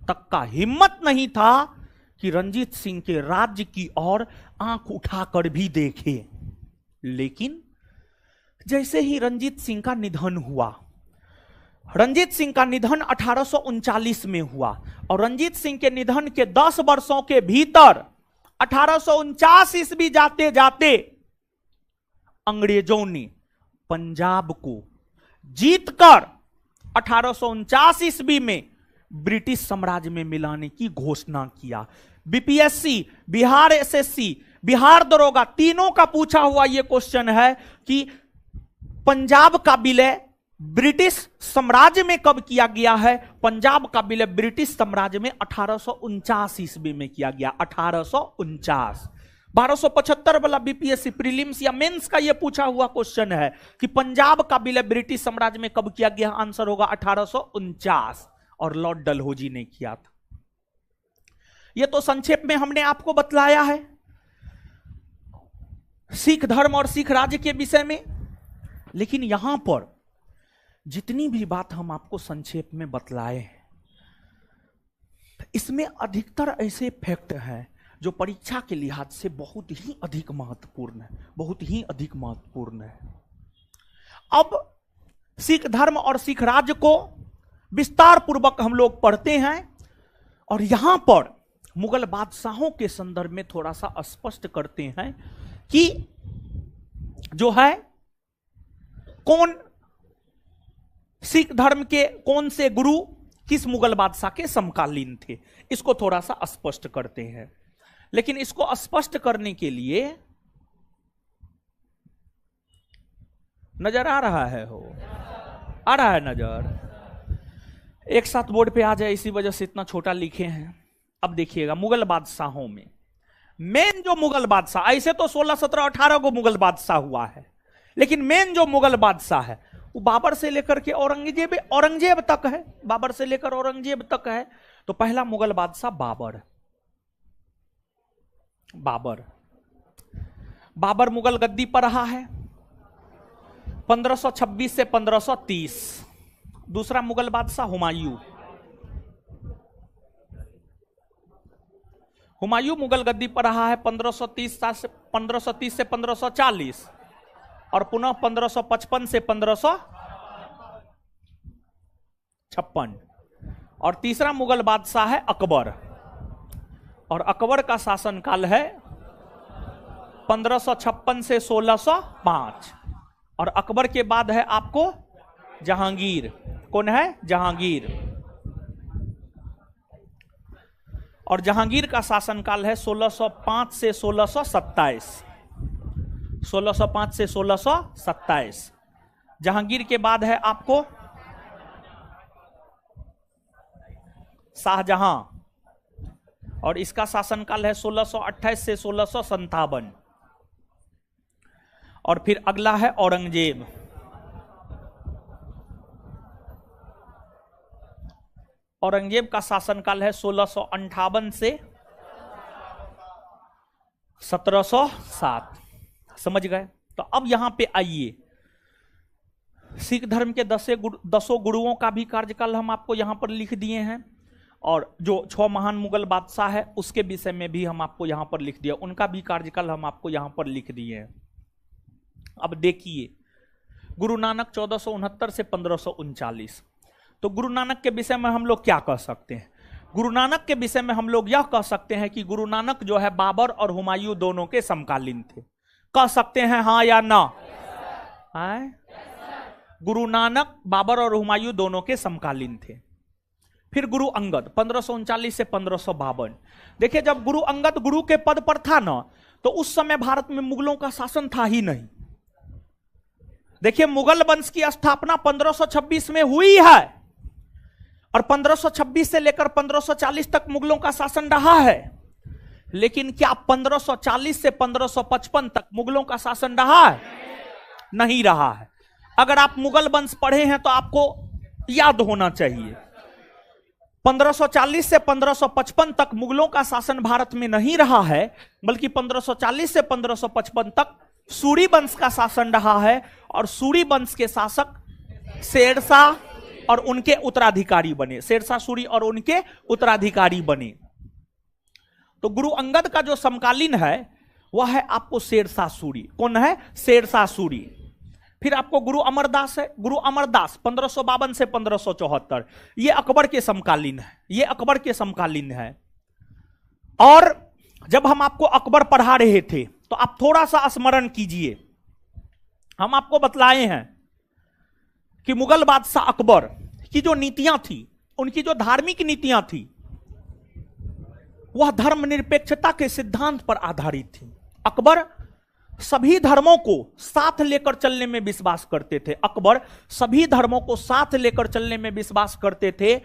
तक का हिम्मत नहीं था कि रंजीत सिंह के राज्य की ओर आंख उठाकर भी देखे। लेकिन जैसे ही रंजीत सिंह का निधन हुआ, रंजीत सिंह का निधन 1839 में हुआ और रंजीत सिंह के निधन के 10 वर्षों के भीतर 1849 ईस्वी जाते जाते अंग्रेजों ने पंजाब को जीतकर 1849 ईस्वी में ब्रिटिश साम्राज्य में मिलाने की घोषणा किया। बीपीएससी, बिहार एसएससी, बिहार दरोगा तीनों का पूछा हुआ यह क्वेश्चन है कि पंजाब का विलय ब्रिटिश साम्राज्य में कब किया गया है? पंजाब का विलय ब्रिटिश साम्राज्य में 1849 ईस्वी में किया गया। 1849 1275 वाला बीपीएससी प्रीलिम्स या मेंस का यह पूछा हुआ क्वेश्चन है कि पंजाब का विलय ब्रिटिश साम्राज्य में कब किया गया? आंसर होगा 1849 और लॉर्ड डलहौजी ने किया था। यह तो संक्षेप में हमने आपको बतलाया है सिख धर्म और सिख राज्य के विषय में। लेकिन यहां पर जितनी भी बात हम आपको संक्षेप में बतलाए हैं, इसमें अधिकतर ऐसे फैक्ट हैं जो परीक्षा के लिहाज से बहुत ही अधिक महत्वपूर्ण है, बहुत ही अधिक महत्वपूर्ण है। अब सिख धर्म और सिख राज्य को विस्तार पूर्वक हम लोग पढ़ते हैं और यहां पर मुगल बादशाहों के संदर्भ में थोड़ा सा स्पष्ट करते हैं कि जो है कौन सिख धर्म के कौन से गुरु किस मुगल बादशाह के समकालीन थे, इसको थोड़ा सा स्पष्ट करते हैं। लेकिन इसको स्पष्ट करने के लिए नजर आ रहा है, आ रहा है नजर, एक साथ बोर्ड पे आ जाए, इसी वजह से इतना छोटा लिखे हैं। अब देखिएगा मुगल बादशाहों में मेन जो मुगल बादशाह, ऐसे तो 16, 17, 18 को मुगल बादशाह हुआ है, लेकिन मेन जो मुगल बादशाह है वो बाबर से लेकर के औरंगजेब तक है, बाबर से लेकर औरंगजेब तक है। तो पहला मुगल बादशाह बाबर मुगल गद्दी पर रहा है 1526 से 1530। दूसरा मुगल बादशाह हुमायूं मुगल गद्दी पर रहा है 1530 से 1540 और पुनः 1555 से 1556। और तीसरा मुगल बादशाह है अकबर, और अकबर का शासनकाल है 1556 से 1605। और अकबर के बाद है आपको जहांगीर। कौन है? जहांगीर। और जहांगीर का शासनकाल है 1605 से 1627। 1605 से 1627। जहांगीर के बाद है आपको शाहजहां, और इसका शासनकाल है 1628 से 1657। और फिर अगला है औरंगजेब। औरंगजेब का शासनकाल है 1658 से 1707। समझ गए? तो अब यहां पे आइए, सिख धर्म के 10 गुरुओं का भी कार्यकाल हम आपको यहां पर लिख दिए हैं, और जो 6 महान मुगल बादशाह है उसके विषय में भी हम आपको यहां पर लिख दिया, उनका भी कार्यकाल हम आपको यहां पर लिख दिए हैं। अब देखिए, गुरु नानक 1469 से 1539। तो गुरु नानक के विषय में हम लोग क्या कह सकते हैं? गुरु नानक के विषय में हम लोग यह कह सकते हैं कि गुरु नानक जो है बाबर और हुमायूं दोनों के समकालीन थे। कह सकते हैं हाँ या ना? गुरु नानक बाबर और हुमायूं दोनों के समकालीन थे। फिर गुरु अंगद 1539 से 1552। देखिए, जब गुरु अंगद गुरु के पद पर था ना, तो उस समय भारत में मुगलों का शासन था ही नहीं। देखिए, मुगल वंश की स्थापना 1526 में हुई है, और 1526 से लेकर 1540 तक मुगलों का शासन रहा है। लेकिन क्या 1540 से 1555 तक मुगलों का शासन रहा है? नहीं रहा है। अगर आप मुगल वंश पढ़े हैं तो आपको याद होना चाहिए, 1540 से 1555 तक मुगलों का शासन भारत में नहीं रहा है, बल्कि 1540 से 1555 तक सूरी वंश का शासन रहा है। और सूरी वंश के शासक शेरशाह और उनके उत्तराधिकारी बने, शेरशाह सूरी और उनके उत्तराधिकारी बने। तो गुरु अंगद का जो समकालीन है वह है आपको शेरशाह सूरी। कौन है? शेरशाह सूरी। फिर आपको गुरु अमरदास है, गुरु अमरदास 1552 से 1574। ये अकबर के समकालीन है, ये अकबर के समकालीन है। और जब हम आपको अकबर पढ़ा रहे थे तो आप थोड़ा सा स्मरण कीजिए, हम आपको बतलाए हैं कि मुगल बादशाह अकबर की जो नीतियां थी, उनकी जो धार्मिक नीतियां थी, वह धर्मनिरपेक्षता के सिद्धांत पर आधारित थी। अकबर सभी धर्मों को साथ लेकर चलने में विश्वास करते थे। अकबर सभी धर्मों को साथ लेकर चलने में विश्वास करते थे।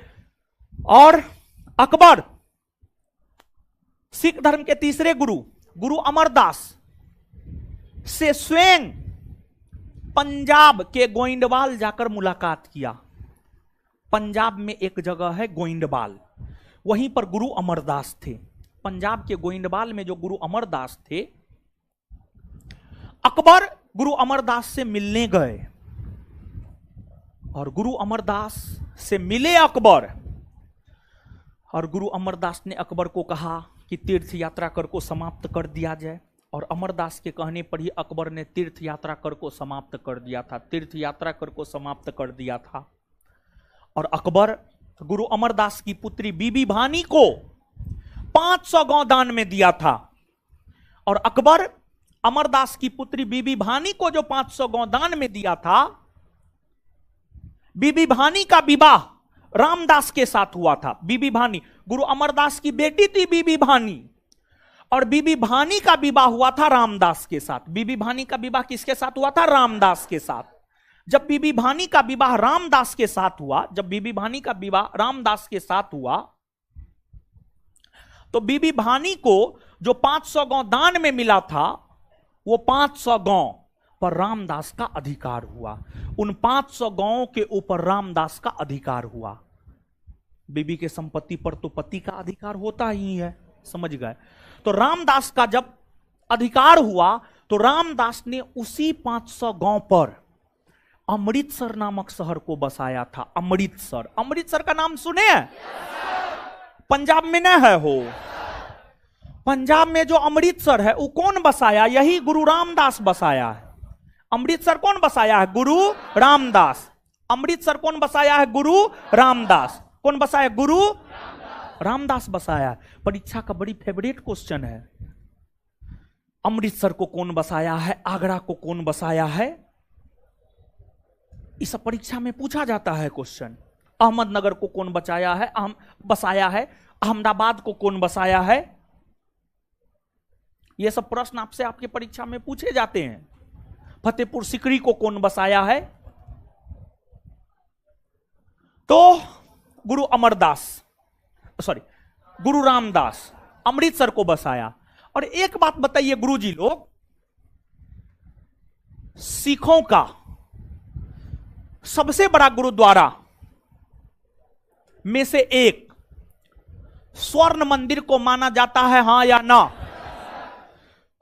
और अकबर सिख धर्म के तीसरे गुरु गुरु अमरदास से स्वयं पंजाब के गोइंदवाल जाकर मुलाकात किया। पंजाब में एक जगह है गोइंदवाल, वहीं पर गुरु अमरदास थे। पंजाब के गोइंदवाल में जो गुरु अमरदास थे, अकबर गुरु अमरदास से मिलने गए, और गुरु अमरदास से मिले अकबर, और गुरु अमरदास ने अकबर को कहा कि तीर्थ यात्रा कर को समाप्त कर दिया जाए, और अमरदास के कहने पर ही अकबर ने तीर्थ यात्रा कर को समाप्त कर दिया था, तीर्थ यात्रा कर को समाप्त कर दिया था। और अकबर गुरु अमरदास की पुत्री बीबी भानी को 500 गौ दान में दिया था, और अकबर अमरदास की पुत्री बीबी भानी को जो 500 गौ दान में दिया था, बीबी भानी का विवाह रामदास के साथ हुआ था। बीबी भानी गुरु अमरदास की बेटी थी बीबी भानी, और बीबी भानी का विवाह हुआ था रामदास के साथ। बीबी भानी का विवाह किसके साथ हुआ था? रामदास के साथ। जब बीबी भानी का विवाह रामदास के साथ हुआ, जब बीबी भानी का विवाह रामदास के साथ हुआ, तो बीबी भानी को जो 500 गौ दान में मिला था, वो 500 गौ पर रामदास का अधिकार हुआ। उन 500 गौओं के ऊपर रामदास का अधिकार हुआ। बीबी के संपत्ति पर तो पति का अधिकार होता ही है, समझ गए? तो रामदास का जब अधिकार हुआ, तो रामदास ने उसी 500 गौ पर अमृतसर नामक शहर को बसाया था। अमृतसर, अमृतसर का नाम सुने हैं? पंजाब में न है हो? पंजाब में जो अमृतसर है वो कौन बसाया? यही गुरु रामदास बसाया है। अमृतसर कौन बसाया है? गुरु रामदास। अमृतसर कौन बसाया है? गुरु रामदास। कौन बसाया? गुरु रामदास बसाया। परीक्षा का बड़ी फेवरेट क्वेश्चन है, अमृतसर को कौन बसाया है, आगरा को कौन बसाया है? इस परीक्षा में पूछा जाता है क्वेश्चन। अहमदनगर को कौन बचाया है, बसाया है? अहमदाबाद को कौन बसाया है? ये सब प्रश्न आपसे आपके परीक्षा में पूछे जाते हैं। फतेहपुर सिकरी को कौन बसाया है? तो गुरु अमरदास, सॉरी, गुरु रामदास अमृतसर को बसाया। और एक बात बताइए गुरुजी लोग, सिखों का सबसे बड़ा गुरुद्वारा में से एक स्वर्ण मंदिर को माना जाता है, हां या ना?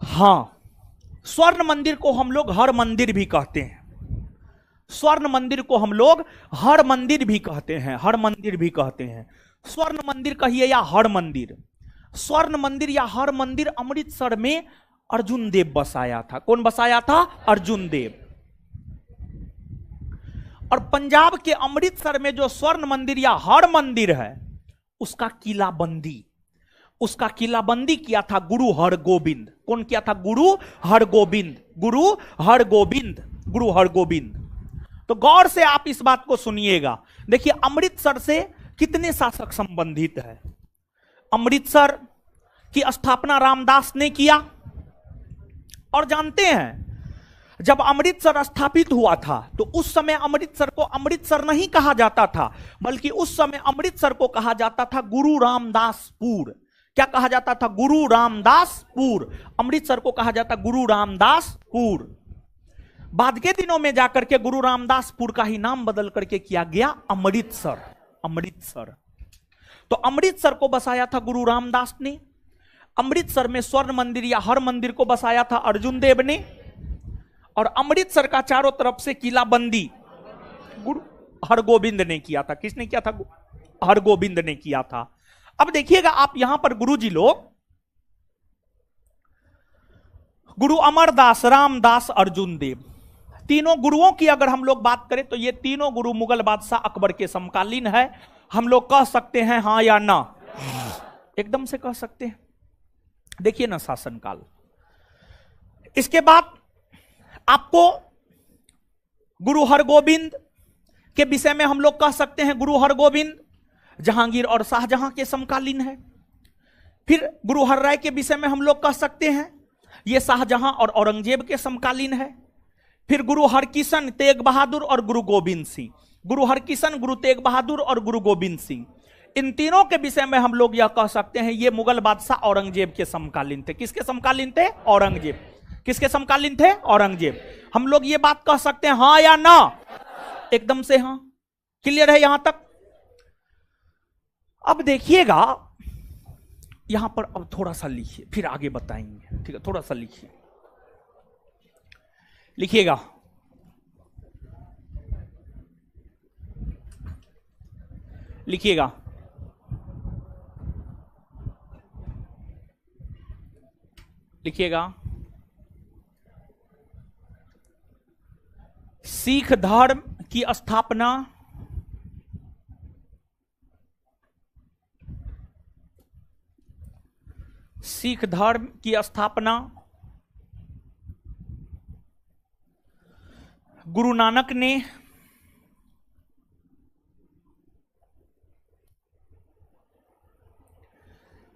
हां, स्वर्ण मंदिर को हम लोग हर मंदिर भी कहते हैं। स्वर्ण मंदिर को हम लोग हर मंदिर भी कहते हैं, हर मंदिर भी कहते हैं। स्वर्ण मंदिर कहिए या हर मंदिर, स्वर्ण मंदिर या हर मंदिर अमृतसर में अर्जुन देव बसाया था। कौन बसाया था? अर्जुन देव। और पंजाब के अमृतसर में जो स्वर्ण मंदिर या हर मंदिर है, उसका किलाबंदी, उसका किलाबंदी किया था गुरु हरगोबिंद। कौन किया था? गुरु हरगोबिंद। गुरु हरगोबिंद, गुरु हरगोबिंद। तो गौर से आप इस बात को सुनिएगा। देखिए अमृतसर से कितने शासक संबंधित है। अमृतसर की स्थापना रामदास ने किया, और जानते हैं जब अमृतसर स्थापित हुआ था तो उस समय अमृतसर को अमृतसर नहीं कहा जाता था, बल्कि उस समय अमृतसर को कहा जाता था गुरु रामदासपुर। क्या कहा जाता था? गुरु रामदासपुर। अमृतसर को कहा जाता गुरु रामदासपुर। बाद के दिनों में जाकर के गुरु रामदासपुर का ही नाम बदल करके किया गया अमृतसर। अमृतसर, तो अमृतसर को बसाया था गुरु रामदास ने। अमृतसर में स्वर्ण मंदिर या हर मंदिर को बसाया था अर्जुन देव ने। और अमृतसर का चारों तरफ से किलाबंदी गुरु हरगोबिंद ने किया था। किसने किया था? हरगोबिंद ने किया था। अब देखिएगा आप यहां पर गुरुजी लोग, गुरु अमरदास, रामदास, अर्जुन देव, तीनों गुरुओं की अगर हम लोग बात करें तो ये तीनों गुरु मुगल बादशाह अकबर के समकालीन है। हम लोग कह सकते हैं हां या ना? एकदम से कह सकते हैं। देखिए ना शासनकाल। इसके बाद आपको गुरु हरगोबिंद के विषय में हम लोग कह सकते हैं गुरु हरगोबिंद जहांगीर और शाहजहां के समकालीन है। फिर गुरु हरराय के विषय में हम लोग कह सकते हैं ये शाहजहां और औरंगजेब के समकालीन है। फिर गुरु हरकिशन, तेग बहादुर और गुरु गोविंद सिंह। गुरु हरकिशन, गुरु तेग बहादुर और गुरु गोविंद सिंह, इन तीनों के विषय में हम लोग यह कह सकते हैं ये मुगल बादशाह औरंगजेब के समकालीन थे। किसके समकालीन थे? औरंगजेब। किसके समकालीन थे? औरंगजेब। हम लोग ये बात कह सकते हैं हां या ना? एकदम से हां। क्लियर है यहां तक? अब देखिएगा यहां पर, अब थोड़ा सा लिखिए फिर आगे बताएंगे, ठीक है? थोड़ा सा लिखिए, लिखिएगा। लिखिएगा लिखिएगा, सिख धर्म की स्थापना सिख धर्म की स्थापना गुरु नानक ने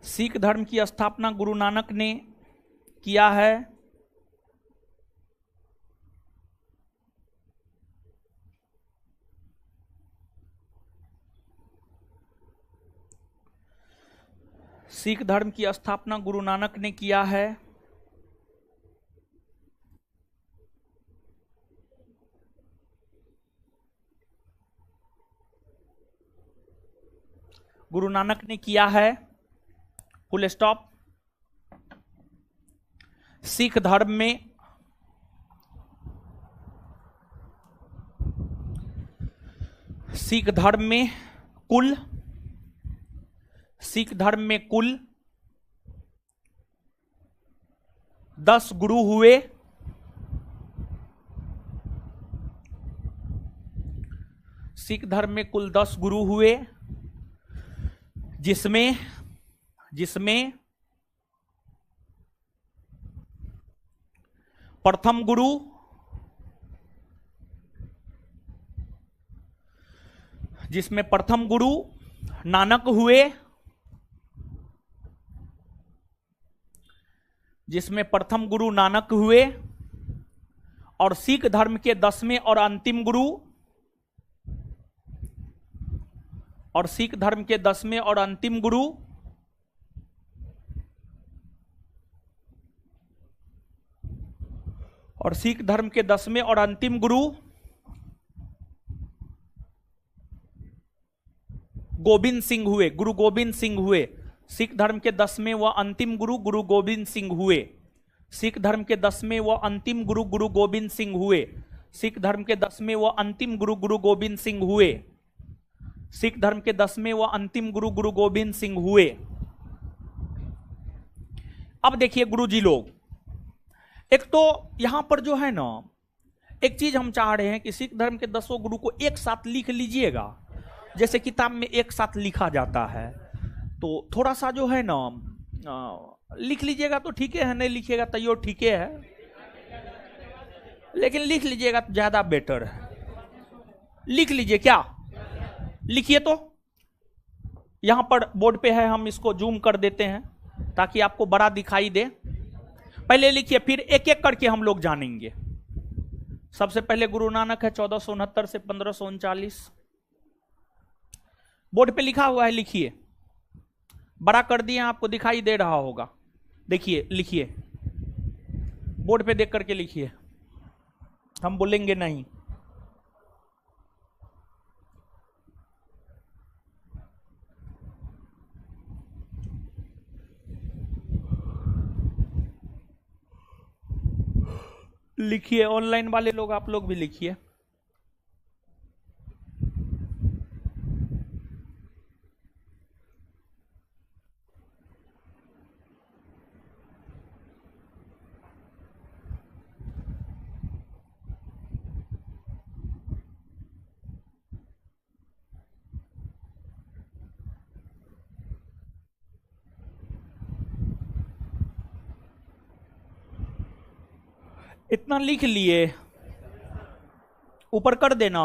सिख धर्म की स्थापना गुरु नानक ने किया है। सिख धर्म की स्थापना गुरु नानक ने किया है। गुरु नानक ने किया है, फुल स्टॉप। सिख धर्म में सिख धर्म में कुल 10 गुरु हुए। सिख धर्म में कुल 10 गुरु हुए, जिसमें प्रथम गुरु नानक हुए, और सिख धर्म के 10वें और अंतिम गुरु गोविंद सिंह हुए, गुरु गोविंद सिंह हुए। सिख धर्म के 10वें व अंतिम गुरु गुरु गोविंद सिंह हुए। सिख धर्म के 10वें व अंतिम गुरु गुरु गोविंद सिंह हुए। सिख धर्म के 10वें व अंतिम गुरु गुरु गोविंद सिंह हुए। सिख धर्म के 10वें व अंतिम गुरु गुरु गोविंद सिंह हुए। अब देखिए गुरुजी लोग, एक तो यहां पर जो है ना, एक चीज हम चाह रहे हैं कि सिख धर्म के 10 गुरु को एक साथ लिख लीजिएगा, जैसे किताब में एक साथ लिखा जाता है। तो थोड़ा सा जो है ना लिख लीजिएगा तो ठीक है, नहीं लिखिएगा तैयो ठीक है, लेकिन लिख लीजिएगा तो ज्यादा बेटर है। लिख लीजिए, क्या लिखिए, तो यहां पर बोर्ड पे है, हम इसको जूम कर देते हैं ताकि आपको बड़ा दिखाई दे। पहले लिखिए, फिर एक एक करके हम लोग जानेंगे। सबसे पहले गुरु नानक है 1469 से 1539, बोर्ड पे लिखा हुआ है, लिखिए। बड़ा कर दिए, आपको दिखाई दे रहा होगा। देखिए, लिखिए, बोर्ड पे देख करके लिखिए, हम बोलेंगे नहीं। लिखिए, ऑनलाइन वाले लोग, आप लोग भी लिखिए। इतना लिख लिए, ऊपर कर देना।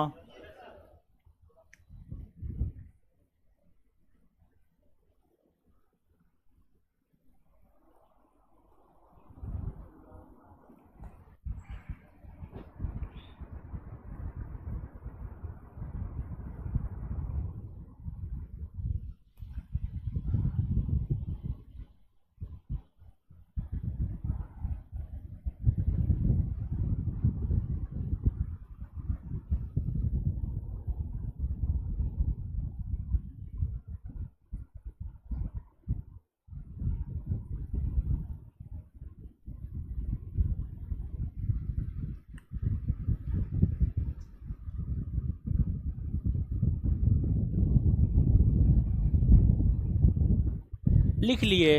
लिख लिए,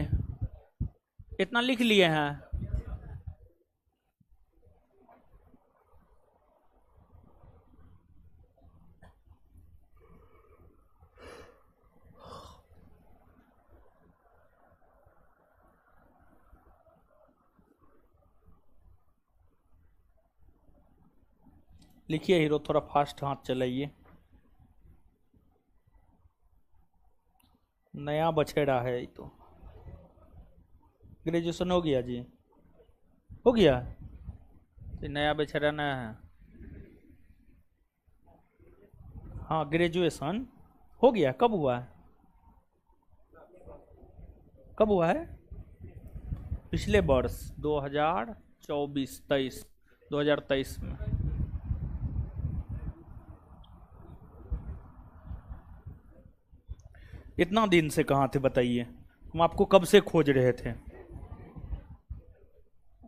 इतना लिख लिए हैं। लिखिए हीरो, थोड़ा फास्ट हाथ चलाइए। नया बछेड़ा है ये तो। ग्रेजुएशन हो गया जी? हो गया? तो नया बछेड़ा नया है। हाँ, ग्रेजुएशन हो गया। कब हुआ है? कब हुआ है? पिछले वर्ष 2024-23, 2023 में। इतना दिन से कहाँ थे बताइए? हम आपको कब से खोज रहे थे।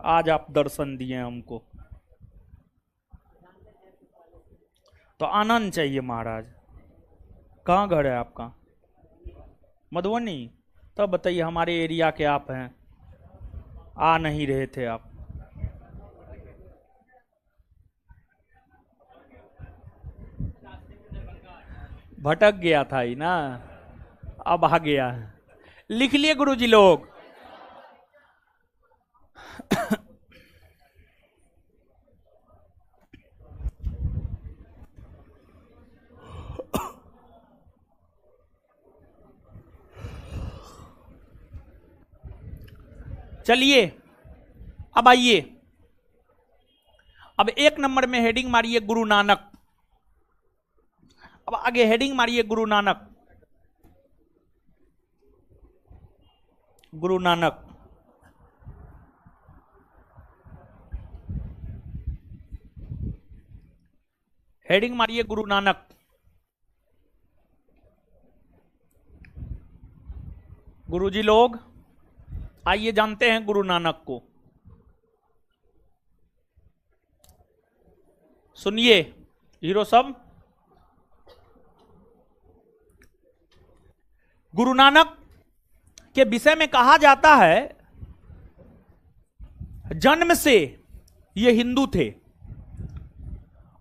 आज आप दर्शन दिए हमको, तो आनंद चाहिए महाराज। कहाँ घर है आपका? मधुबनी? तब बताइए, हमारे एरिया के आप हैं, आ नहीं रहे थे आप। भटक गया था ही ना, अब आ गया है। लिख लिए गुरुजी लोग। चलिए अब आइए, अब एक नंबर में हेडिंग मारिए गुरु नानक। अब आगे हेडिंग मारिए गुरु नानक। गुरु नानक। हेडिंग मारिए गुरु नानक। गुरुजी लोग आइए जानते हैं गुरु नानक को। सुनिए हीरो सब, गुरु नानक के विषय में कहा जाता है, जन्म से ये हिंदू थे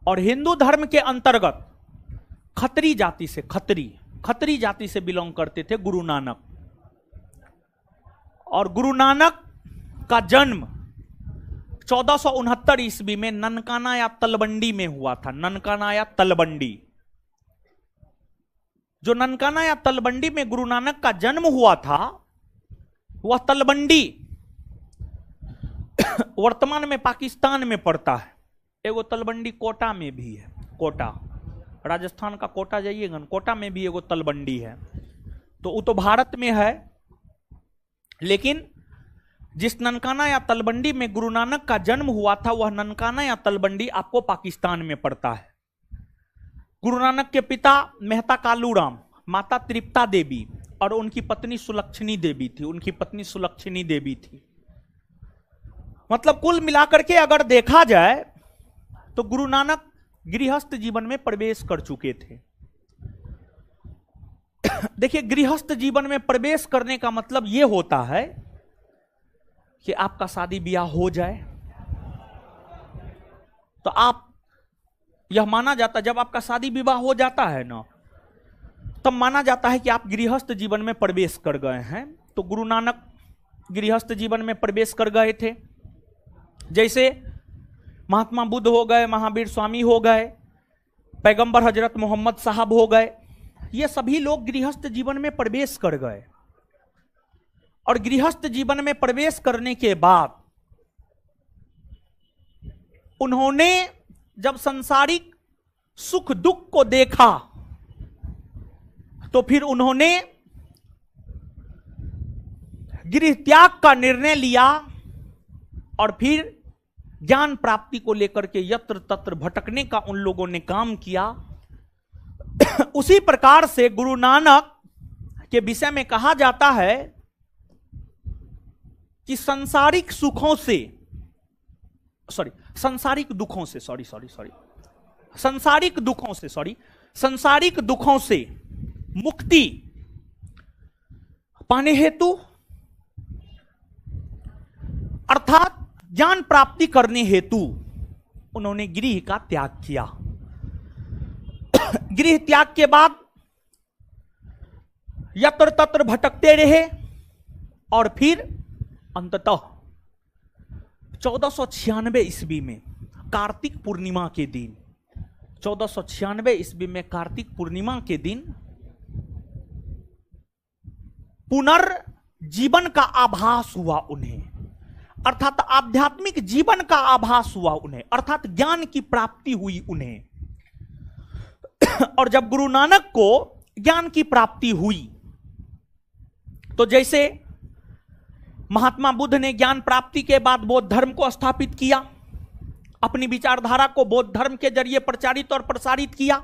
और हिंदू धर्म के अंतर्गत खत्री जाति से, खत्री जाति से बिलोंग करते थे गुरु नानक। और गुरु नानक का जन्म 1469 ईस्वी में ननकाना या तलवंडी में हुआ था। ननकाना या तलवंडी, जो ननकाना या तलवंडी में गुरु नानक का जन्म हुआ था, वह तलवंडी वर्तमान में पाकिस्तान में पड़ता है। एगो तलवंडी कोटा में भी है। कोटा, राजस्थान का कोटा जाइएगा, कोटा में भी एगो तलवंडी है। तो वो तो भारत में है, लेकिन जिस ननकाना या तलवंडी में गुरु नानक का जन्म हुआ था, वह ननकाना या तलवंडी आपको पाकिस्तान में पड़ता है। गुरु नानक के पिता मेहता कालूराम, माता तृप्ता देवी और उनकी पत्नी सुलक्षणी देवी थी। उनकी पत्नी सुलक्षणी देवी थी। मतलब कुल मिलाकर के अगर देखा जाए तो गुरु नानक गृहस्थ जीवन में प्रवेश कर चुके थे। देखिए, गृहस्थ जीवन में प्रवेश करने का मतलब यह होता है कि आपका शादी ब्याह हो जाए तो आप, यह माना जाता, जब आपका शादी विवाह हो जाता है ना, तब माना जाता है कि आप गृहस्थ जीवन में प्रवेश कर गए हैं। तो गुरु नानक गृहस्थ जीवन में प्रवेश कर गए थे। जैसे महात्मा बुद्ध हो गए, महावीर स्वामी हो गए, पैगंबर हजरत मोहम्मद साहब हो गए, ये सभी लोग गृहस्थ जीवन में प्रवेश कर गए। और गृहस्थ जीवन में प्रवेश करने के बाद उन्होंने जब सांसारिक सुख दुख को देखा, तो फिर उन्होंने गृह त्याग का निर्णय लिया और फिर ज्ञान प्राप्ति को लेकर के यत्र तत्र भटकने का उन लोगों ने काम किया। उसी प्रकार से गुरु नानक के विषय में कहा जाता है कि सांसारिक सुखों से, सांसारिक दुखों से मुक्ति पाने हेतु, अर्थात ज्ञान प्राप्ति करने हेतु उन्होंने गृह का त्याग किया। गृह त्याग के बाद यत्र तत्र भटकते रहे और फिर अंततः 1496 ईस्वी में कार्तिक पूर्णिमा के दिन 1496 ईस्वी में कार्तिक पूर्णिमा के दिन पुनर्जीवन का आभास हुआ उन्हें, अर्थात आध्यात्मिक जीवन का आभास हुआ उन्हें, अर्थात ज्ञान की प्राप्ति हुई उन्हें। और जब गुरु नानक को ज्ञान की प्राप्ति हुई तो जैसे महात्मा बुद्ध ने ज्ञान प्राप्ति के बाद बौद्ध धर्म को स्थापित किया, अपनी विचारधारा को बौद्ध धर्म के जरिए प्रचारित और प्रसारित किया,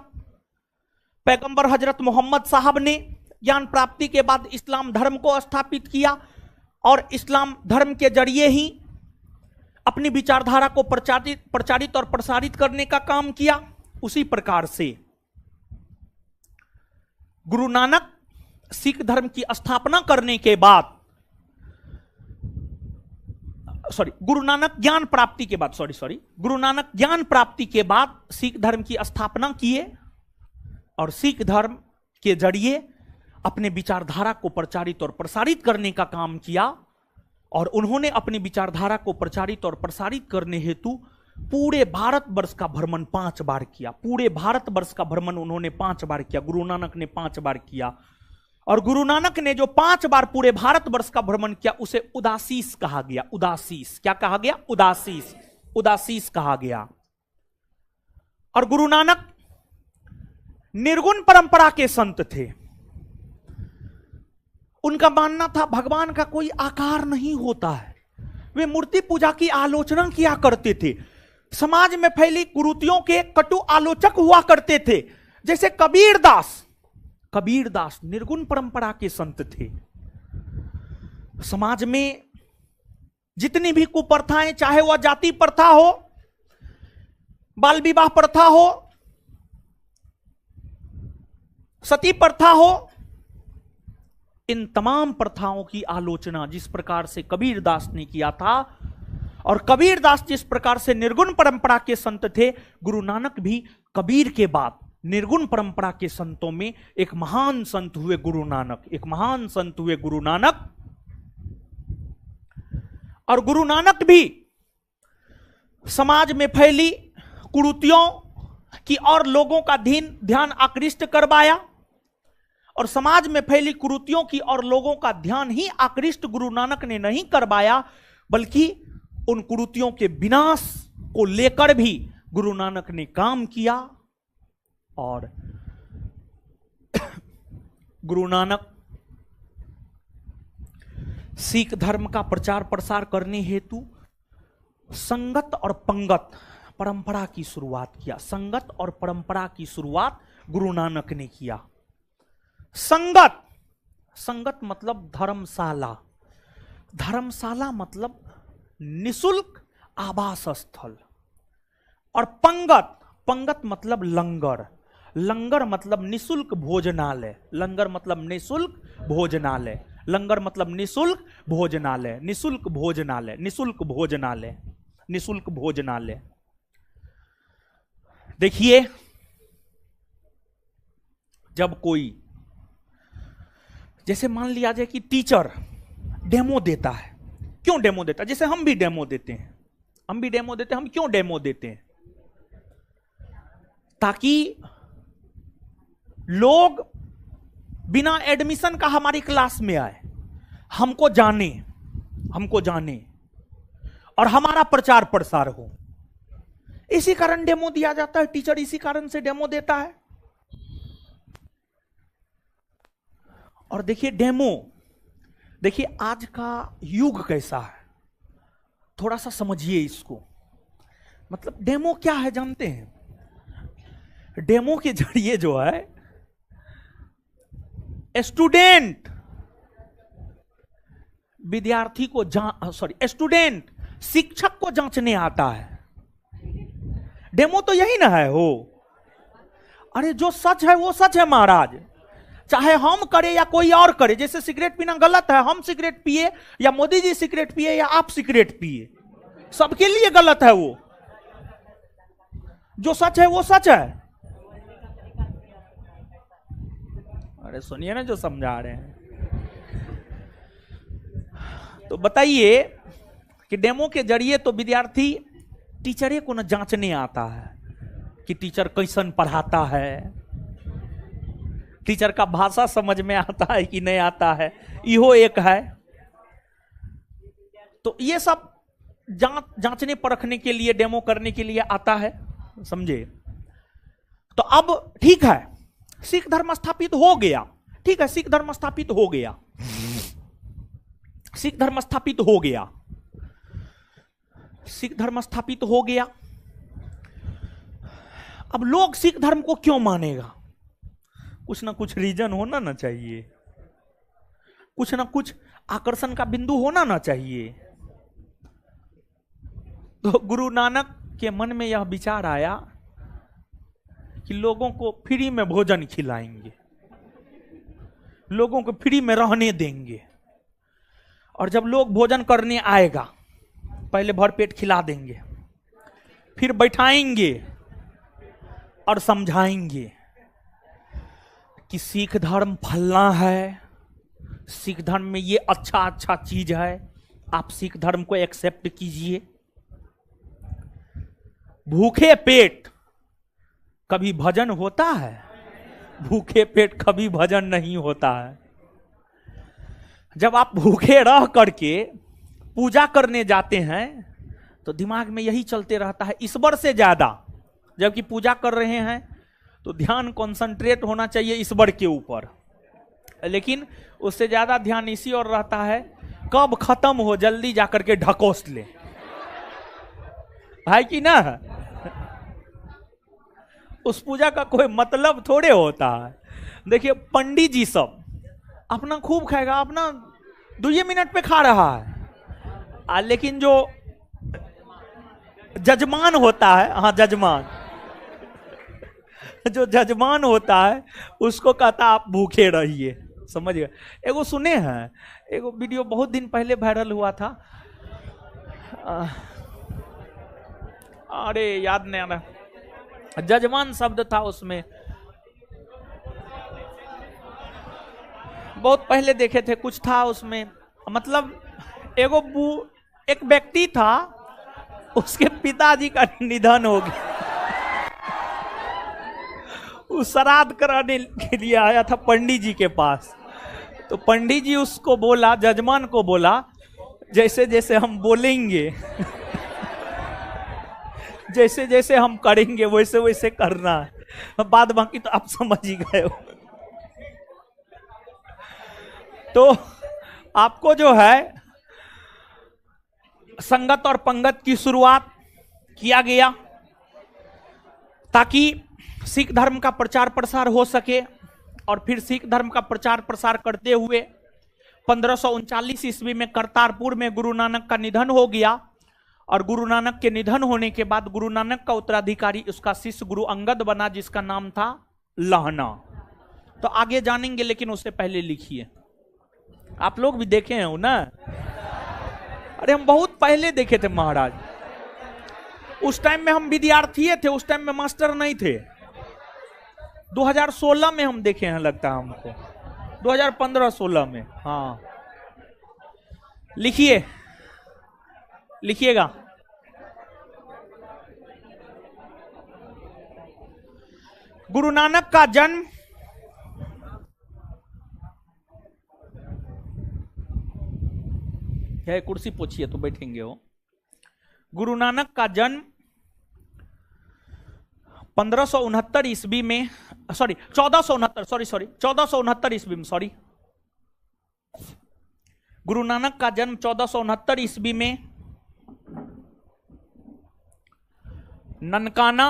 पैगंबर हजरत मोहम्मद साहब ने ज्ञान प्राप्ति के बाद इस्लाम धर्म को स्थापित किया और इस्लाम धर्म के जरिए ही अपनी विचारधारा को प्रचारित और प्रसारित करने का काम किया। उसी प्रकार से गुरु नानक सिख धर्म की स्थापना करने के बाद, गुरु नानक ज्ञान प्राप्ति के बाद, गुरु नानक ज्ञान प्राप्ति के बाद सिख धर्म की स्थापना किए और सिख धर्म के जरिए अपने विचारधारा को प्रचारित और प्रसारित करने का काम किया। और उन्होंने अपनी विचारधारा को प्रचारित और प्रसारित करने हेतु पूरे भारतवर्ष का भ्रमण 5 बार किया। पूरे भारतवर्ष का भ्रमण उन्होंने 5 बार किया, गुरु नानक ने 5 बार किया। और गुरु नानक ने जो 5 बार पूरे भारतवर्ष का भ्रमण किया उसे उदासीस कहा गया। उदासीस क्या कहा गया? उदासीस, उदासीस कहा गया। और गुरु नानक निर्गुण परंपरा के संत थे। उनका मानना था भगवान का कोई आकार नहीं होता है। वे मूर्ति पूजा की आलोचना किया करते थे। समाज में फैली कुरीतियों के कटु आलोचक हुआ करते थे। जैसे कबीरदास निर्गुण परंपरा के संत थे। समाज में जितनी भी कुप्रथाएं, चाहे वह जाति प्रथा हो, बाल विवाह प्रथा हो, सती प्रथा हो, इन तमाम प्रथाओं की आलोचना जिस प्रकार से कबीरदास ने किया था, और कबीरदास जिस प्रकार से निर्गुण परंपरा के संत थे, गुरु नानक भी कबीर के बाद निर्गुण परंपरा के संतों में एक महान संत हुए गुरु नानक, एक महान संत हुए गुरु नानक। और गुरु नानक भी समाज में फैली कुरीतियों की और लोगों का ध्यान आकृष्ट करवाया, और समाज में फैली कुरीतियों की और लोगों का ध्यान ही आकृष्ट गुरु नानक ने नहीं करवाया, बल्कि उन कुरीतियों के विनाश को लेकर भी गुरु नानक ने काम किया। और गुरु नानक सिख धर्म का प्रचार प्रसार करने हेतु संगत और पंगत परंपरा की शुरुआत किया। संगत और परंपरा की शुरुआत गुरु नानक ने किया। संगत मतलब धर्मशाला, धर्मशाला मतलब निशुल्क आवास स्थल। और पंगत मतलब लंगर, लंगर मतलब निशुल्क भोजनालय, लंगर मतलब निशुल्क भोजनालय, लंगर मतलब निशुल्क भोजनालय, निशुल्क भोजनालय, निशुल्क भोजनालय, निशुल्क भोजनालय। देखिए, जब कोई, जैसे मान लिया जाए कि टीचर डेमो देता है। क्यों डेमो देता है? जैसे हम भी डेमो देते हैं, हम क्यों डेमो देते हैं? ताकि लोग बिना एडमिशन का हमारी क्लास में आए, हमको जाने और हमारा प्रचार प्रसार हो। इसी कारण डेमो दिया जाता है। टीचर इसी कारण से डेमो देता है। और देखिए देखिए आज का युग कैसा है, थोड़ा सा समझिए इसको। मतलब डेमो क्या है जानते हैं? डेमो के जरिए जो है स्टूडेंट विद्यार्थी को स्टूडेंट शिक्षक को जांचने आता है। डेमो तो यही ना है हो। अरे जो सच है वो सच है महाराज, चाहे हम करें या कोई और करे। जैसे सिगरेट पीना गलत है, हम सिगरेट पिए या मोदी जी सिगरेट पिए या आप सिगरेट पिए, सबके लिए गलत है वो। जो सच है वो सच है। अरे सुनिए ना जो समझा रहे हैं। तो बताइए कि डेमो के जरिए तो विद्यार्थी टीचरे को न जांचने आता है, कि टीचर कैसन पढ़ाता है, टीचर का भाषा समझ में आता है कि नहीं आता है, इहो एक है। तो ये सब जांचने परखने के लिए, डेमो करने के लिए आता है, समझे। तो अब ठीक है, सिख धर्म स्थापित हो गया, ठीक है, सिख धर्म स्थापित हो गया, सिख धर्म स्थापित हो गया, सिख धर्म स्थापित हो गया। अब लोग सिख धर्म को क्यों मानेगा? कुछ ना कुछ रीजन होना ना चाहिए, कुछ ना कुछ आकर्षण का बिंदु होना ना चाहिए। तो गुरु नानक के मन में यह विचार आया कि लोगों को फ्री में भोजन खिलाएंगे, लोगों को फ्री में रहने देंगे, और जब लोग भोजन करने आएगा पहले भरपेट खिला देंगे, फिर बैठाएंगे और समझाएंगे कि सिख धर्म फलना है, सिख धर्म में ये अच्छा अच्छा चीज है, आप सिख धर्म को एक्सेप्ट कीजिए। भूखे पेट कभी भजन होता है? भूखे पेट कभी भजन नहीं होता है। जब आप भूखे रह करके पूजा करने जाते हैं तो दिमाग में यही चलते रहता है ईश्वर से ज्यादा, जबकि पूजा कर रहे हैं तो ध्यान कंसंट्रेट होना चाहिए ईश्वर के ऊपर, लेकिन उससे ज्यादा ध्यान इसी और रहता है कब खत्म हो, जल्दी जाकर के ढकोस ले, है कि ना। उस पूजा का कोई मतलब थोड़े होता है। देखिए पंडित जी सब अपना खूब खाएगा, अपना 2 मिनट पे खा रहा है, लेकिन जो जजमान होता है, हाँ जजमान, जो जजमान होता है उसको कहता आप भूखे रहिए, समझ गए। एगो सुने हैं, एगो वीडियो बहुत दिन पहले वायरल हुआ था, अरे याद नहीं आ रहा, जजमान शब्द था उसमें, बहुत पहले देखे थे, कुछ था उसमें, मतलब एक व्यक्ति था, उसके पिताजी का निधन हो गया, वो श्राद्ध कराने के लिए आया था पंडित जी के पास। तो पंडित जी उसको बोला, जजमान को बोला, जैसे जैसे हम बोलेंगे जैसे जैसे हम करेंगे वैसे वैसे करना है, बाद बाकी तो आप समझ ही गए हो। तो आपको जो है संगत और पंगत की शुरुआत किया गया ताकि सिख धर्म का प्रचार प्रसार हो सके, और फिर सिख धर्म का प्रचार प्रसार करते हुए 1539 ईस्वी में करतारपुर में गुरु नानक का निधन हो गया, और गुरु नानक के निधन होने के बाद गुरु नानक का उत्तराधिकारी उसका शिष्य गुरु अंगद बना, जिसका नाम था लहना। तो आगे जानेंगे, लेकिन उससे पहले लिखिए, आप लोग भी देखे हैं ना, अरे हम बहुत पहले देखे थे महाराज, उस टाइम में हम विद्यार्थी थे, उस टाइम में मास्टर नहीं थे। 2016 में हम देखे हैं लगता है हमको, 2015-16 में। हाँ लिखिए, लिखिएगा। गुरु नानक का जन्म है, कुर्सी पूछिए तो बैठेंगे हो। गुरु नानक का जन्म 1569 ईस्वी में, सॉरी 1469 ईस्वी में, सॉरी, गुरु नानक का जन्म 1469 ईस्वी में ननकाना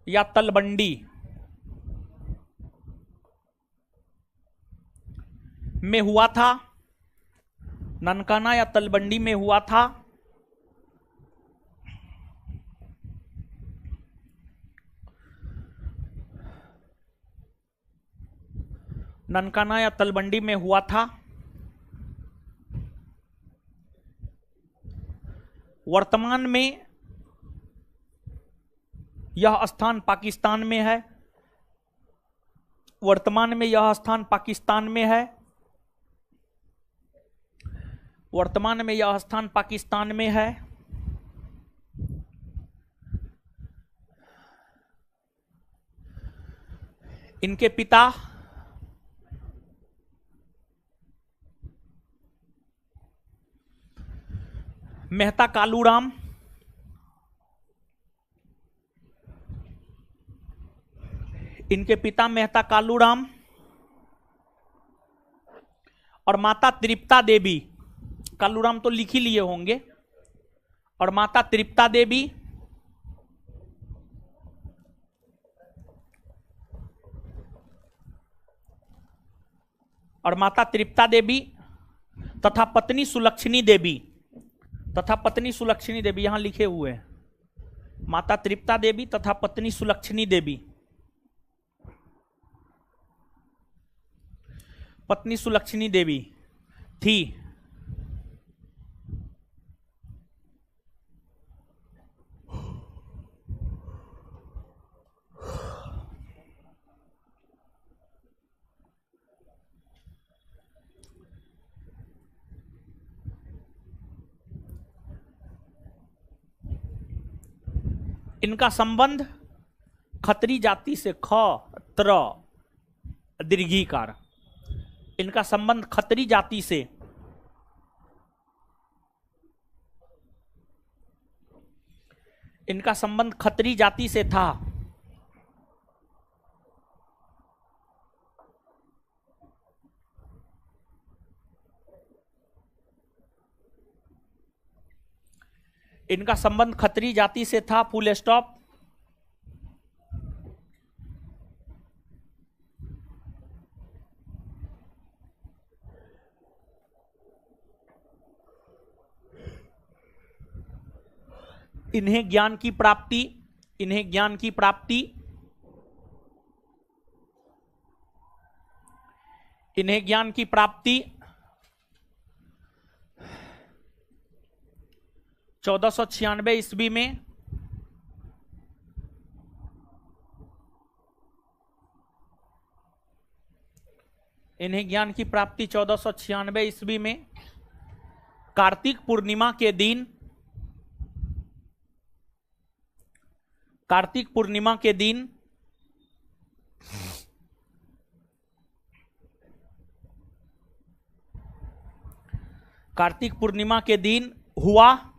या तलबंडी में हुआ था, ननकाना या तलबंडी में हुआ था। ननकाना या तलबंडी में हुआ था। वर्तमान में यह स्थान पाकिस्तान में है, वर्तमान में यह स्थान पाकिस्तान में है। वर्तमान में यह स्थान पाकिस्तान में है। इनके पिता मेहता कालूराम, इनके पिता मेहता कालूराम और माता तृप्ता देवी। कालूराम तो लिख ही लिए होंगे। और माता तृप्ता देवी तथा पत्नी सुलक्षणी देवी, यहां लिखे हुए हैं माता तृप्ता देवी तथा पत्नी सुलक्षणी देवी। पत्नी सुलक्षणी देवी थी। इनका संबंध खत्री जाति से, ख त्र दीर्घीकार, इनका संबंध खत्री जाति से था। इनका संबंध खत्री जाति से था, फुल स्टॉप। इन्हें ज्ञान की प्राप्ति 1496 ईस्वी में कार्तिक पूर्णिमा के दिन कार्तिक पूर्णिमा के दिन हुआ।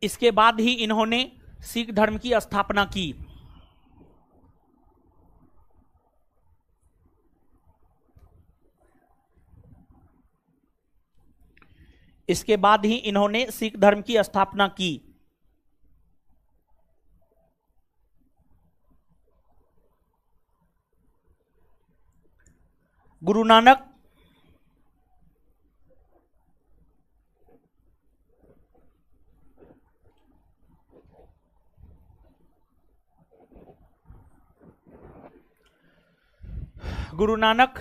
इसके बाद ही इन्होंने सिख धर्म की स्थापना की। गुरु नानक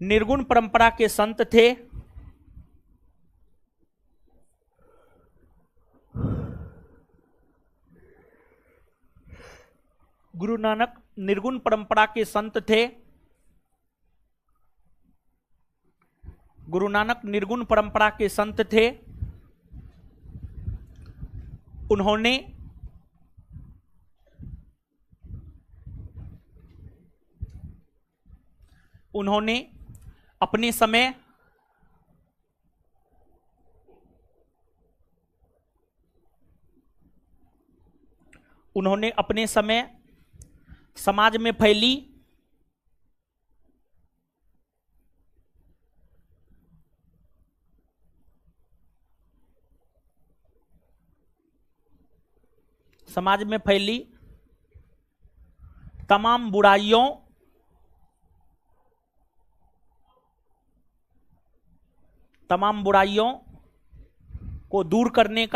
निर्गुण परंपरा के संत थे। गुरु नानक निर्गुण परंपरा के संत थे। उन्होंने अपने समय समाज में फैली तमाम बुराइयों को दूर करने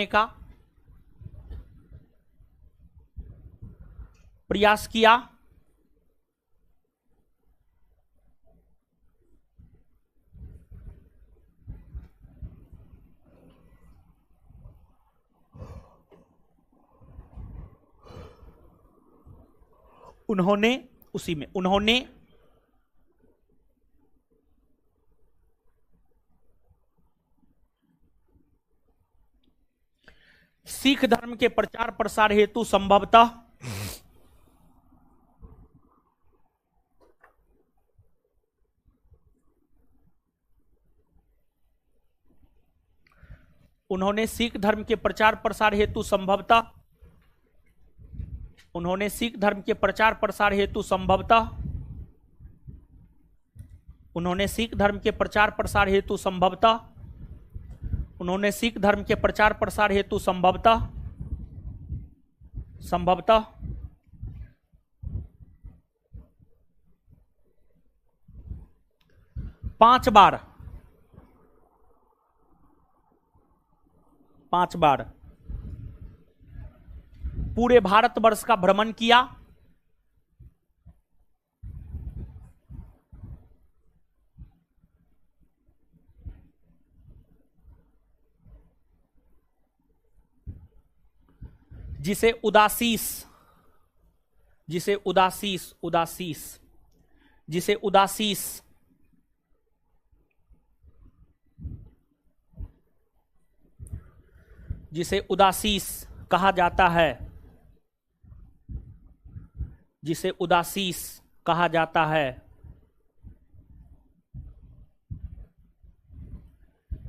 का प्रयास किया। उन्होंने, उसी में उन्होंने सिख धर्म के प्रचार प्रसार हेतु संभवतः उन्होंने सिख धर्म के प्रचार प्रसार हेतु संभवतः उन्होंने सिख धर्म के प्रचार प्रसार हेतु संभवतः उन्होंने सिख धर्म के प्रचार प्रसार हेतु संभवतः उन्होंने सिख धर्म के प्रचार प्रसार हेतु संभवतः संभवतः 5 बार पूरे भारतवर्ष का भ्रमण किया, जिसे उदासीस कहा जाता है, जिसे उदासीस कहा जाता है।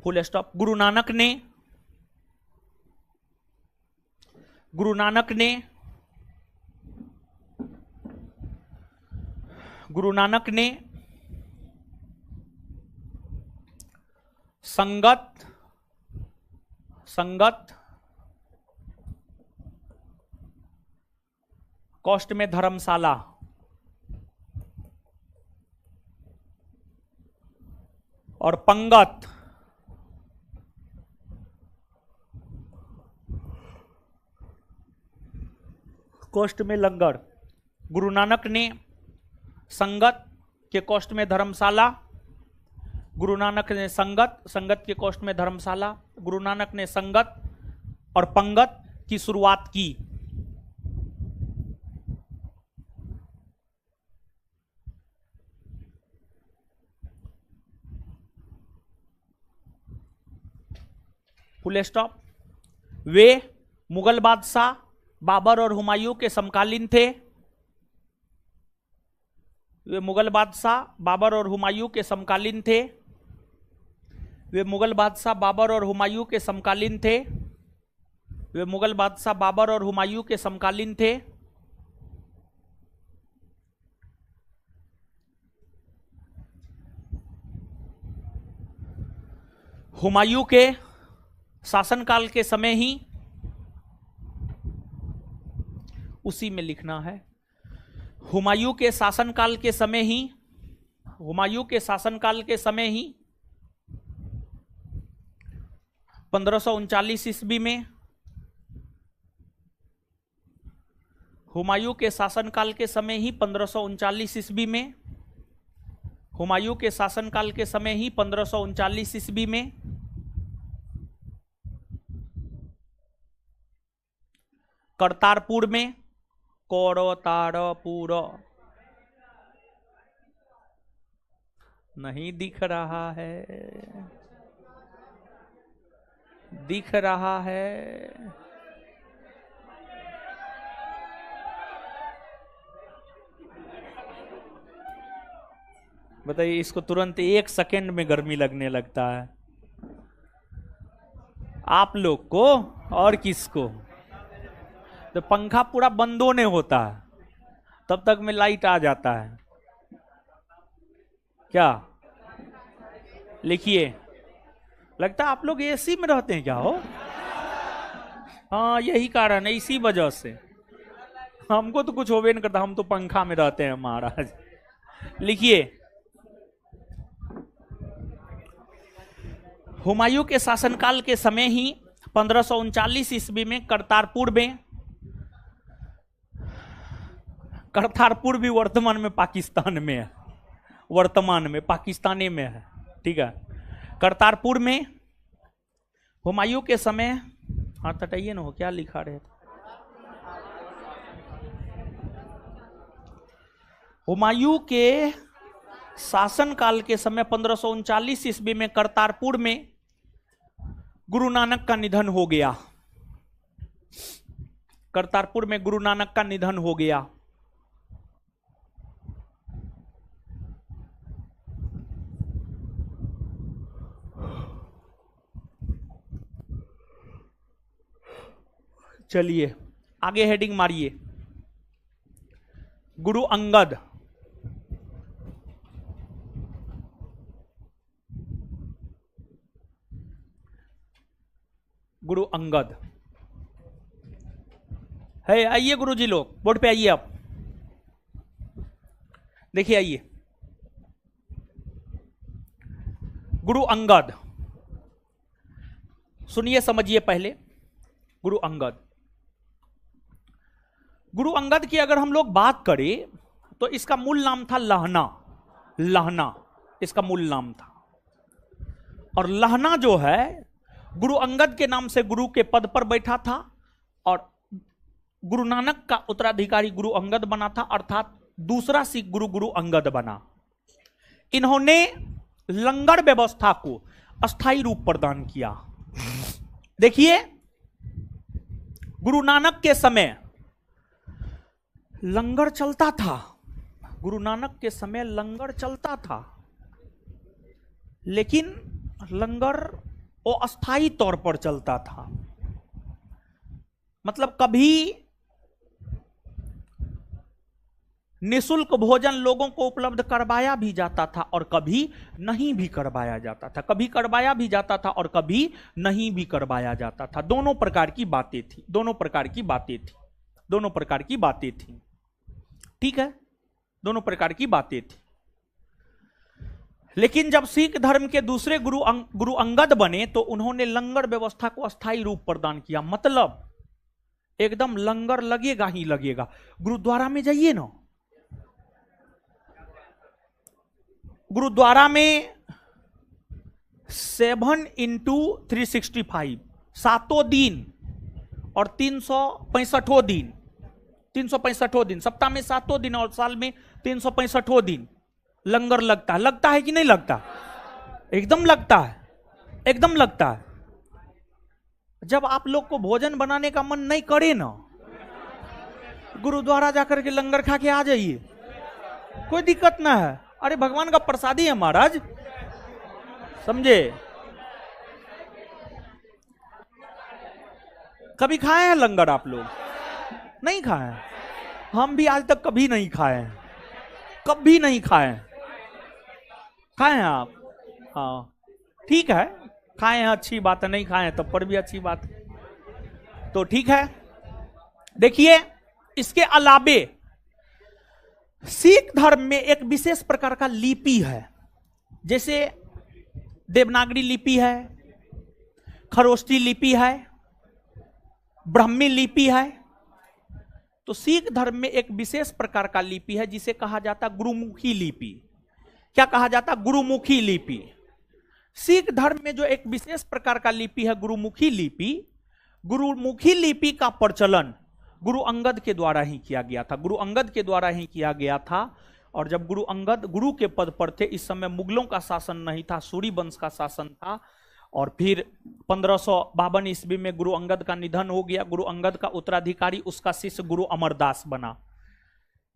Full stop. गुरु नानक ने संगत कॉस्ट में धर्मशाला और पंगत कॉस्ट में लंगर। गुरु नानक ने संगत के कॉस्ट में धर्मशाला, गुरु नानक ने संगत के कॉस्ट में धर्मशाला, गुरु नानक ने संगत और पंगत की शुरुआत की। Full stop. वे मुगल बादशाह बाबर और हुमायूं के समकालीन थे। वे मुगल बादशाह बाबर और हुमायूं के समकालीन थे। वे मुगल बादशाह बाबर और हुमायूं के समकालीन थे। वे मुगल बादशाह बाबर और हुमायूं के समकालीन थे। हुमायूं के शासनकाल के समय ही, उसी में लिखना है, हुमायूं के शासनकाल के समय ही 1539 ईस्वी में, हुमायूं के शासनकाल के समय ही 1539 ईस्वी में, हुमायूं के शासनकाल के समय ही 1539 ईस्वी में करतारपुर में, करतारपुर नहीं दिख रहा है, दिख रहा है। बताइए, इसको तुरंत 1 सेकेंड में गर्मी लगने लगता है, आप लोग को और किसको। तो पंखा पूरा बंद होने होता है, तब तक में लाइट आ जाता है। क्या लिखिए, लगता है आप लोग एसी में रहते हैं क्या हो? हाँ, यही कारण है, इसी वजह से। हमको तो कुछ होवे नहीं करता, हम तो पंखा में रहते हैं महाराज। लिखिए, हुमायूं के शासनकाल के समय ही 1539 ईस्वी में करतारपुर में, करतारपुर भी वर्तमान में पाकिस्तान में है, वर्तमान में पाकिस्तानी में है, ठीक है। करतारपुर में हुमायूं के समय, हाथ हटाइए ना, हो क्या लिखा रहे थे, हुमायूं के शासनकाल के समय 1539 ईस्वी में करतारपुर में गुरु नानक का निधन हो गया। करतारपुर में गुरु नानक का निधन हो गया। चलिए आगे हेडिंग मारिए। गुरु अंगद। गुरु अंगद है। आइए गुरुजी लोग बोर्ड पे आइए। आप देखिए, आइए। गुरु अंगद सुनिए, समझिए पहले। गुरु अंगद, गुरु अंगद की अगर हम लोग बात करें तो इसका मूल नाम था लहना। लहना इसका मूल नाम था। और लहना जो है गुरु अंगद के नाम से गुरु के पद पर बैठा था और गुरु नानक का उत्तराधिकारी गुरु अंगद बना था, अर्थात दूसरा सिख गुरु गुरु अंगद बना। इन्होंने लंगर व्यवस्था को अस्थायी रूप प्रदान किया। देखिए, गुरु नानक के समय लंगर चलता था। गुरु नानक के समय लंगर चलता था, लेकिन लंगर वो अस्थायी तौर पर चलता था। मतलब कभी निःशुल्क भोजन लोगों को उपलब्ध करवाया भी जाता था और कभी नहीं भी करवाया जाता था। कभी करवाया भी जाता था और कभी नहीं भी करवाया जाता था। दोनों प्रकार की बातें थी। दोनों प्रकार की बातें थी। दोनों प्रकार की बातें थी। ठीक है, दोनों प्रकार की बातें थी। लेकिन जब सिख धर्म के दूसरे गुरु अंगद बने तो उन्होंने लंगर व्यवस्था को अस्थायी रूप प्रदान किया। मतलब एकदम लंगर लगेगा ही लगेगा। गुरुद्वारा में जाइए ना, गुरुद्वारा में 7x365 7 दिन और 365 दिन, 365 दिन, सप्ताह में 7 दिन और साल में 365 दिन लंगर लगता है। लगता है कि नहीं लगता? एकदम लगता है, एकदम लगता है। जब आप लोग को भोजन बनाने का मन नहीं करे ना, गुरुद्वारा जाकर के लंगर खा के आ जाइए, कोई दिक्कत ना है। अरे भगवान का प्रसादी है महाराज, समझे? कभी खाए हैं लंगर आप लोग? नहीं खाए? हम भी आज तक कभी नहीं खाए हैं, कभी नहीं खाए हैं। खाए हैं आप? हाँ ठीक है, खाए हैं, अच्छी बात है। नहीं खाए हैं तब पर भी अच्छी बात है, तो ठीक है। देखिए, इसके अलावे सिख धर्म में एक विशेष प्रकार का लिपि है। जैसे देवनागरी लिपि है, खरोष्ठी लिपि है, ब्राह्मी लिपि है। तो सिख धर्म में एक विशेष प्रकार का लिपि है जिसे कहा जाता गुरुमुखी लिपि। क्या कहा जाता? गुरुमुखी लिपि। सिख धर्म में जो एक विशेष प्रकार का लिपि है गुरुमुखी लिपि, गुरुमुखी लिपि का प्रचलन गुरु अंगद के द्वारा ही किया गया था। गुरु अंगद के द्वारा ही किया गया था। और जब गुरु अंगद गुरु के पद पर थे, इस समय मुगलों का शासन नहीं था, सूरी वंश का शासन था। और फिर 1552 ईस्वी में गुरु अंगद का निधन हो गया। गुरु अंगद का उत्तराधिकारी उसका शिष्य गुरु अमरदास बना।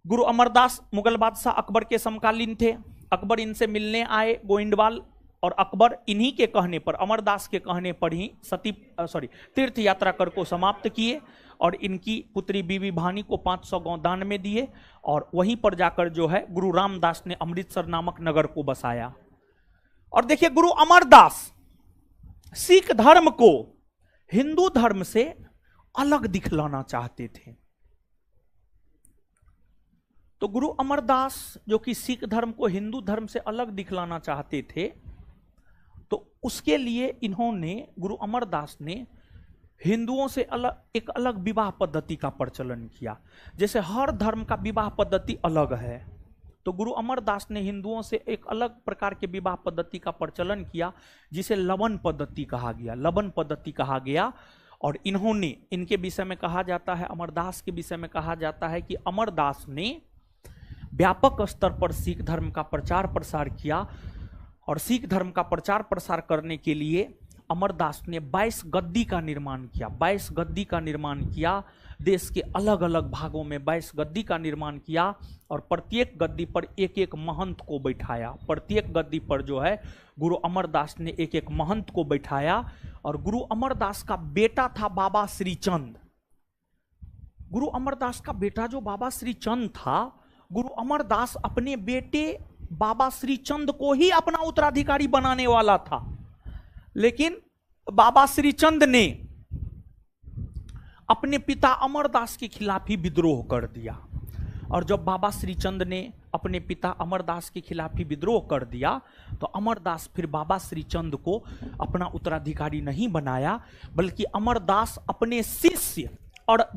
गुरु अमरदास मुगल बादशाह अकबर के समकालीन थे। अकबर इनसे मिलने आए गोइंदवाल, और अकबर इन्हीं के कहने पर, अमरदास के कहने पर ही तीर्थ यात्रा कर को समाप्त किए और इनकी पुत्री बीबी भानी को 500 गांव दान में दिए। और वहीं पर जाकर जो है गुरु रामदास ने अमृतसर नामक नगर को बसाया। और देखिए, गुरु अमरदास सिख धर्म को हिंदू धर्म से अलग दिखलाना चाहते थे। तो गुरु अमरदास जो कि सिख धर्म को हिंदू धर्म से अलग दिखलाना चाहते थे, तो उसके लिए इन्होंने, गुरु अमरदास ने हिंदुओं से एक अलग विवाह पद्धति का प्रचलन किया। जैसे हर धर्म का विवाह पद्धति अलग है, तो गुरु अमरदास ने हिंदुओं से एक अलग प्रकार के विवाह पद्धति का प्रचलन किया जिसे लवन पद्धति कहा गया। लवन पद्धति कहा गया। और इन्होंने, इनके विषय में कहा जाता है, अमरदास के विषय में कहा जाता है कि अमरदास ने व्यापक स्तर पर सिख धर्म का प्रचार प्रसार किया। और सिख धर्म का प्रचार प्रसार करने के लिए अमरदास ने 22 गद्दी का निर्माण किया। 22 गद्दी का निर्माण किया, देश के अलग अलग भागों में 22 गद्दी का निर्माण किया और प्रत्येक गद्दी पर एक एक महंत को बैठाया। प्रत्येक गद्दी पर जो है गुरु अमरदास ने एक एक महंत को बैठाया। और गुरु अमरदास का बेटा था बाबा श्रीचंद। गुरु अमरदास का बेटा जो बाबा श्रीचंद था, गुरु अमरदास अपने बेटे बाबा श्रीचंद को ही अपना उत्तराधिकारी बनाने वाला था, लेकिन बाबा श्रीचंद ने अपने पिता अमरदास के खिलाफ ही विद्रोह कर दिया। और जब बाबा श्रीचंद ने अपने पिता अमरदास के खिलाफ ही विद्रोह कर दिया तो अमरदास फिर बाबा श्रीचंद को अपना उत्तराधिकारी नहीं बनाया, बल्कि अमरदास अपने शिष्य और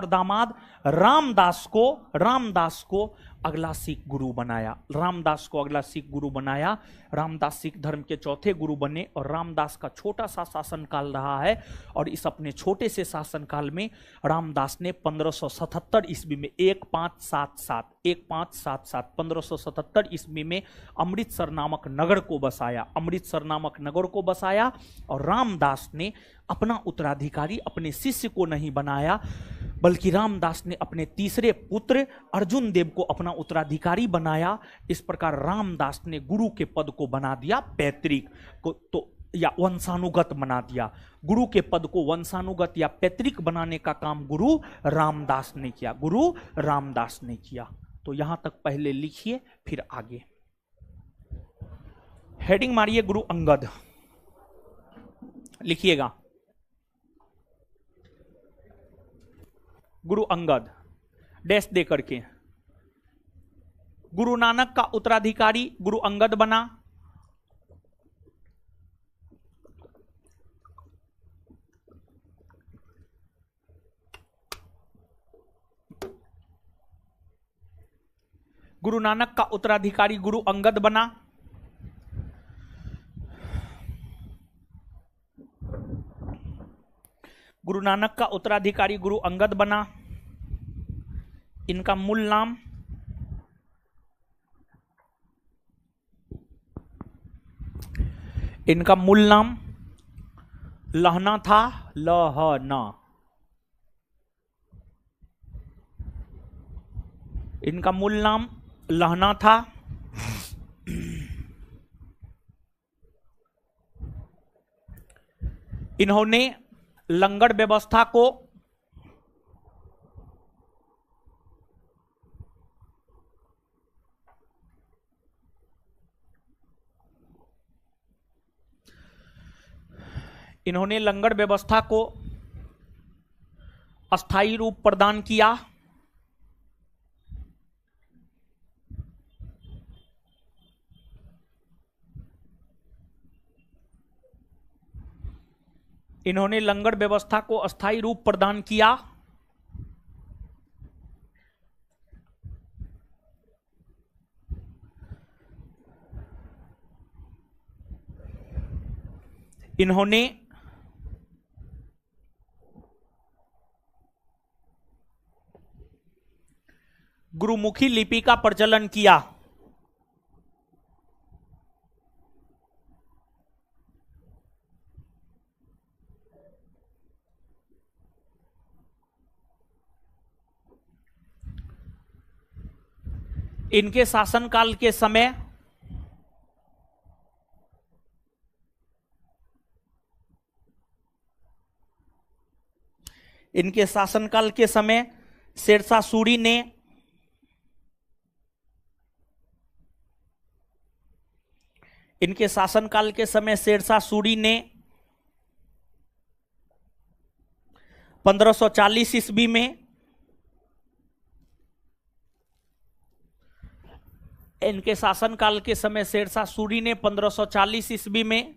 दामाद रामदास को अगला सिख गुरु बनाया। रामदास सिख धर्म के चौथे गुरु बने और रामदास का छोटा सा शासनकाल रहा है। और इस अपने छोटे से शासनकाल में रामदास ने 1577 ईस्वी में 1577 ईस्वी में अमृतसर नामक नगर को बसाया। और रामदास ने अपना उत्तराधिकारी अपने शिष्य को नहीं बनाया, बल्कि रामदास ने अपने तीसरे पुत्र अर्जुन देव को अपना उत्तराधिकारी बनाया। इस प्रकार रामदास ने गुरु के पद को बना दिया पैतृक को, तो या वंशानुगत बना दिया। गुरु के पद को वंशानुगत या पैतृक बनाने का काम गुरु रामदास ने किया। तो यहां तक पहले लिखिए, फिर आगे हेडिंग मारिए गुरु अंगद, लिखिएगा गुरु अंगद डैश दे करके। गुरु नानक का उत्तराधिकारी गुरु अंगद बना। गुरु नानक का उत्तराधिकारी गुरु अंगद बना। गुरु नानक का उत्तराधिकारी गुरु अंगद बना। इनका मूल नाम लहना था। इनका मूल नाम लहना था। इन्होंने लंगर व्यवस्था को अस्थायी रूप प्रदान किया। इन्होंने लंगर व्यवस्था को अस्थायी रूप प्रदान किया। इन्होंने गुरुमुखी लिपि का प्रचलन किया। इनके शासनकाल के समय शेरशाह सूरी ने इनके शासनकाल के समय शेरशाह सूरी ने 1540 ईस्वी में इनके शासनकाल के समय शेरशाह सूरी ने 1540 ईस्वी में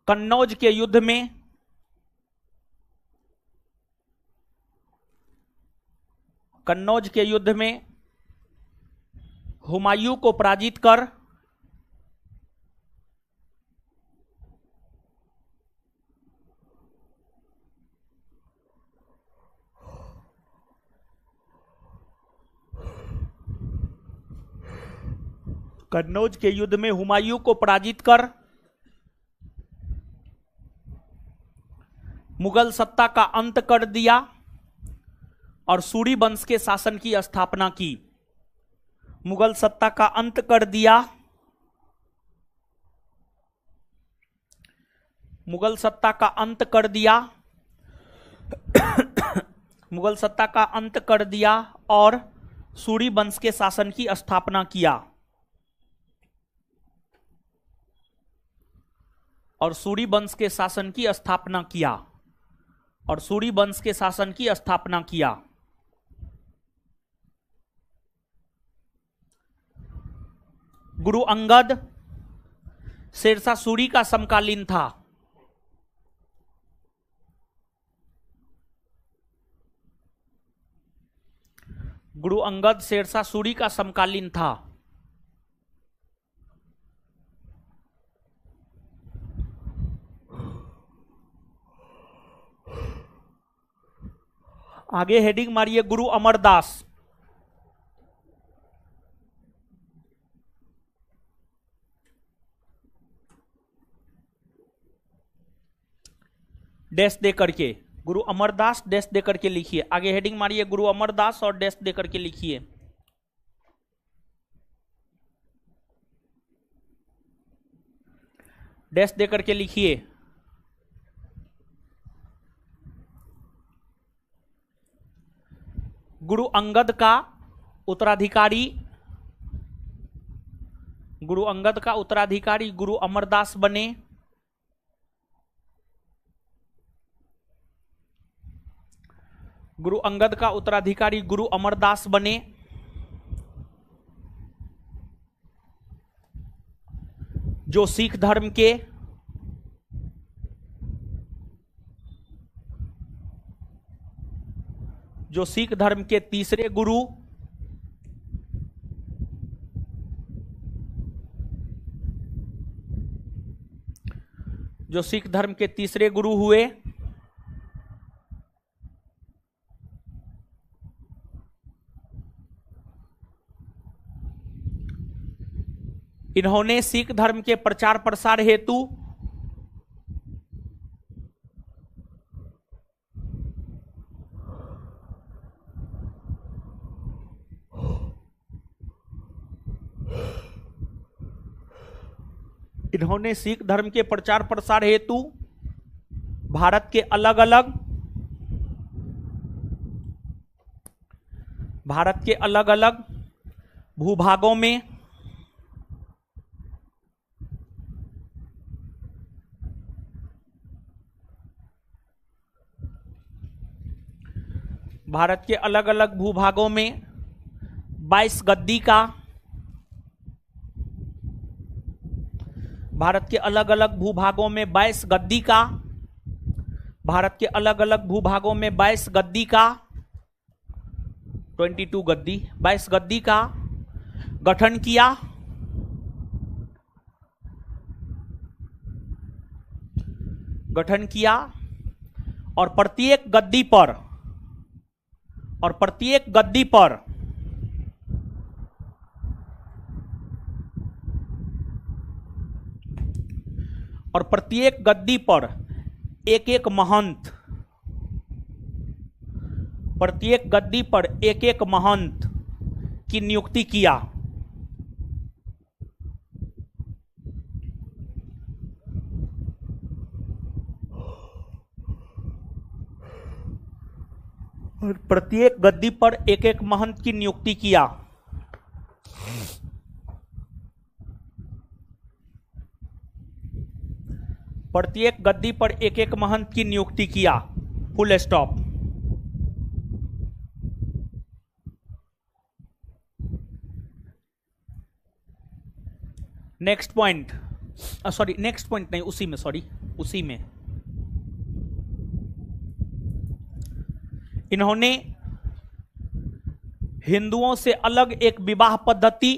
कन्नौज के युद्ध में हुमायूं को पराजित कर कन्नौज के युद्ध में हुमायूं को पराजित कर मुगल सत्ता का अंत कर दिया और सूरी वंश के शासन की स्थापना की। मुगल सत्ता का अंत कर दिया, मुगल सत्ता का अंत कर दिया, मुगल सत्ता का अंत कर दिया और सूरी वंश के शासन की स्थापना किया। और सूरी वंश के शासन की स्थापना किया और सूरी वंश के शासन की स्थापना किया। गुरु अंगद शेरशाह सूरी का समकालीन था। गुरु अंगद शेरशाह सूरी का समकालीन था। आगे हेडिंग मारिए गुरु अमरदास। डैश दे करके गुरु अमरदास डैश दे करके लिखिए। आगे हेडिंग मारिए गुरु अमरदास और डैश दे करके लिखिए। डैश दे करके लिखिए। गुरु अंगद का उत्तराधिकारी, गुरु अंगद का उत्तराधिकारी गुरु अमरदास बने। गुरु अंगद का उत्तराधिकारी गुरु अमरदास बने। जो सिख धर्म के तीसरे गुरु हुए। इन्होंने सिख धर्म के प्रचार प्रसार हेतु भारत के अलग अलग भूभागों में भारत के अलग अलग भूभागों में 22 गद्दी का भारत के अलग अलग भूभागों में 22 गद्दी का भारत के अलग अलग भूभागों में 22 गद्दी का 22 गद्दी 22 गद्दी का गठन किया और प्रत्येक गद्दी पर एक एक महंत की नियुक्ति किया। और प्रत्येक गद्दी पर एक एक महंत की नियुक्ति किया। प्रत्येक गद्दी पर एक एक महंत की नियुक्ति किया। Full stop. Next point, sorry next point नहीं, उसी में इन्होंने हिंदुओं से अलग एक विवाह पद्धति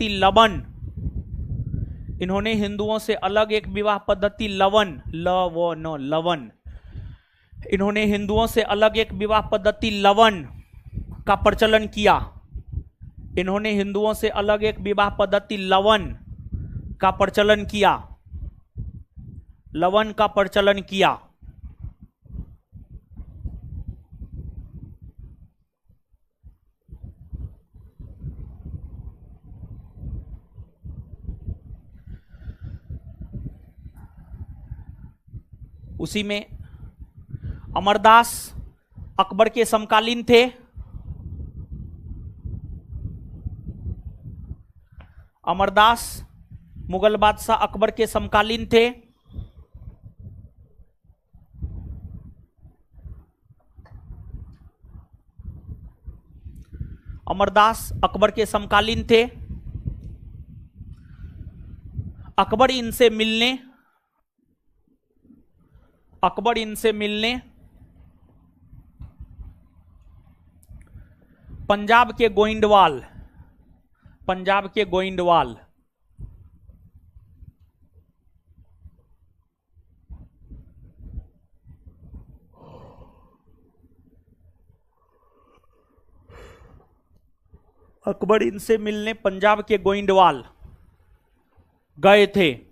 लवन इन्होंने हिंदुओं से अलग एक विवाह पद्धति लवन, लवन, इन्होंने हिंदुओं से अलग एक विवाह पद्धति लवन का प्रचलन किया। इन्होंने हिंदुओं से अलग एक विवाह पद्धति लवन का प्रचलन किया, लवन का प्रचलन किया। उसी में अमरदास अकबर के समकालीन थे। अमरदास मुगल बादशाह अकबर के समकालीन थे। अमरदास अकबर के समकालीन थे। अकबर इनसे मिलने पंजाब के गोइंदवाल अकबर इनसे मिलने पंजाब के गोइंदवाल गए थे।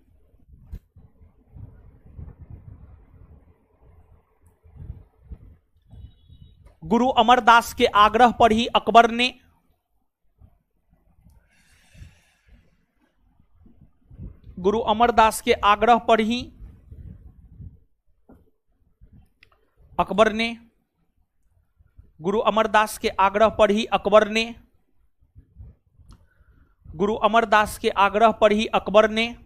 गुरु अमरदास के आग्रह पर ही अकबर ने गुरु अमरदास के आग्रह पर ही अकबर ने गुरु अमरदास के आग्रह पर ही अकबर ने गुरु अमरदास के आग्रह पर ही अकबर ने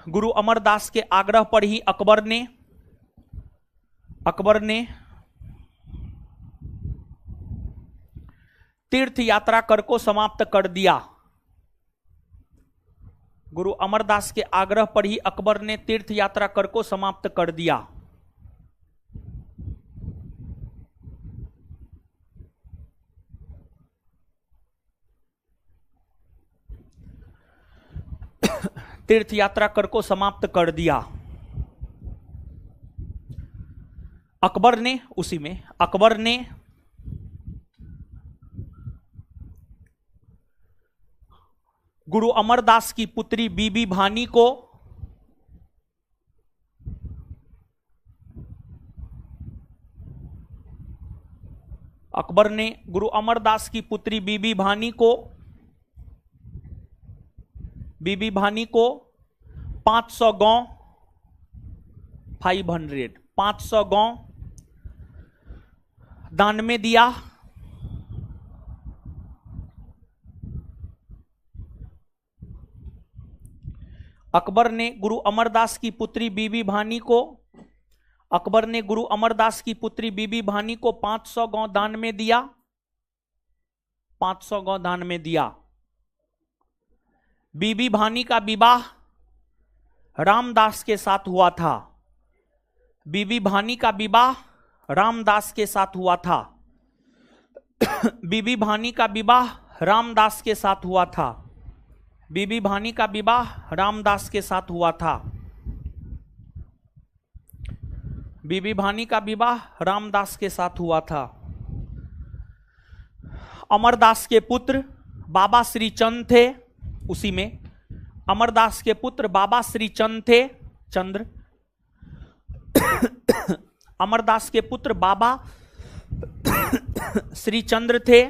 गुरु अमरदास के आग्रह पर ही अकबर ने तीर्थ यात्रा कर को समाप्त कर दिया। गुरु अमरदास के आग्रह पर ही अकबर ने तीर्थ यात्रा कर को समाप्त कर दिया। तीर्थ यात्रा कर को समाप्त कर दिया। अकबर ने उसी में अकबर ने गुरु अमरदास की पुत्री बीबी भानी को अकबर ने गुरु अमरदास की पुत्री बीबी भानी को 500 गांव 500 गांव दान में दिया। अकबर ने गुरु अमरदास की पुत्री बीबी भानी को 500 गांव दान में दिया। 500 गांव दान में दिया। बीबी भानी का विवाह रामदास के साथ हुआ था। बीबी भानी का विवाह रामदास के साथ हुआ था। बीबी भानी का विवाह रामदास के साथ हुआ था। बीबी भानी का विवाह रामदास के साथ हुआ था। बीबी भानी का विवाह रामदास के साथ हुआ था। अमरदास के पुत्र बाबा श्रीचंद थे। उसी में अमरदास के पुत्र बाबा श्रीचंद थे। अमरदास के पुत्र बाबा श्रीचंद्र थे।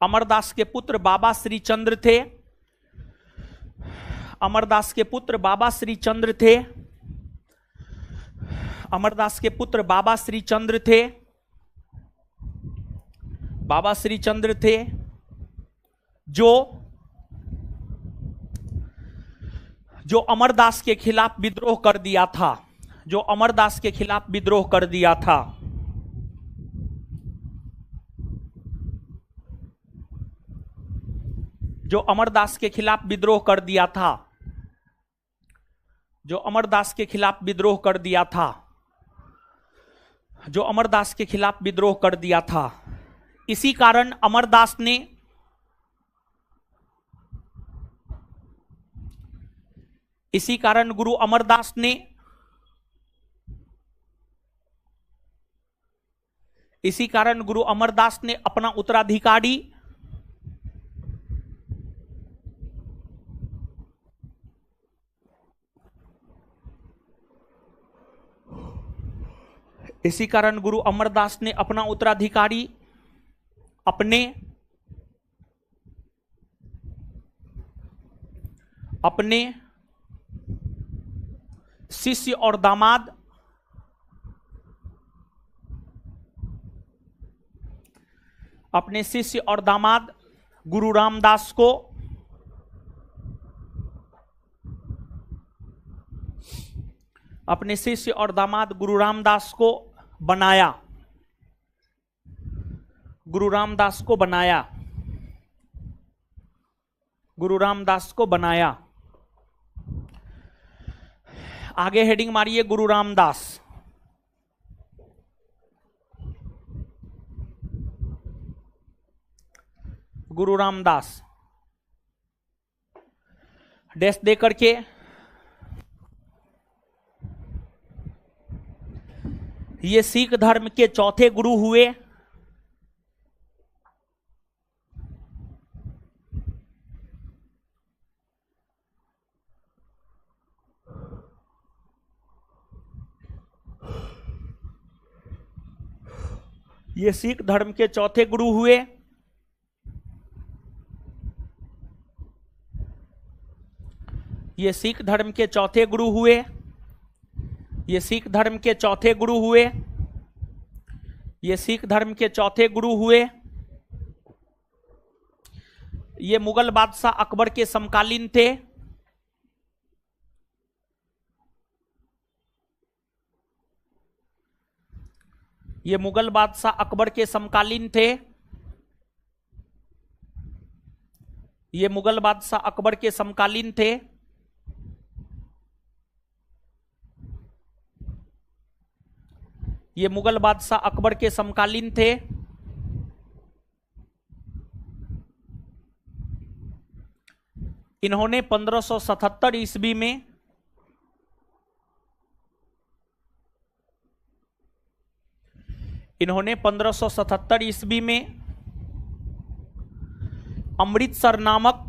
अमरदास के पुत्र बाबा श्रीचंद्र थे। अमरदास के पुत्र बाबा श्रीचंद्र थे। अमरदास के पुत्र बाबा श्रीचंद्र थे। बाबा श्रीचंद्र थे जो अमरदास के खिलाफ विद्रोह कर दिया था। जो अमरदास के खिलाफ विद्रोह कर दिया था। जो अमरदास के खिलाफ विद्रोह कर दिया था। जो अमरदास के खिलाफ विद्रोह कर दिया था। जो अमरदास के खिलाफ विद्रोह कर दिया था। इसी कारण अमरदास ने इसी कारण गुरु अमरदास ने अपना उत्तराधिकारी अपने शिष्य और दामाद गुरु रामदास को बनाया। गुरु रामदास को बनाया। आगे हेडिंग मारिए गुरु रामदास। डैश दे करके ये सिख धर्म के चौथे गुरु हुए। ये सिख धर्म के चौथे गुरु हुए। ये सिख धर्म के चौथे गुरु हुए। ये सिख धर्म के चौथे गुरु हुए। ये सिख धर्म के चौथे गुरु हुए। ये मुगल बादशाह अकबर के समकालीन थे। ये मुगल बादशाह अकबर के समकालीन थे। ये मुगल बादशाह अकबर के समकालीन थे। ये मुगल बादशाह अकबर के समकालीन थे। इन्होंने 1577 ईस्वी में अमृतसर नामक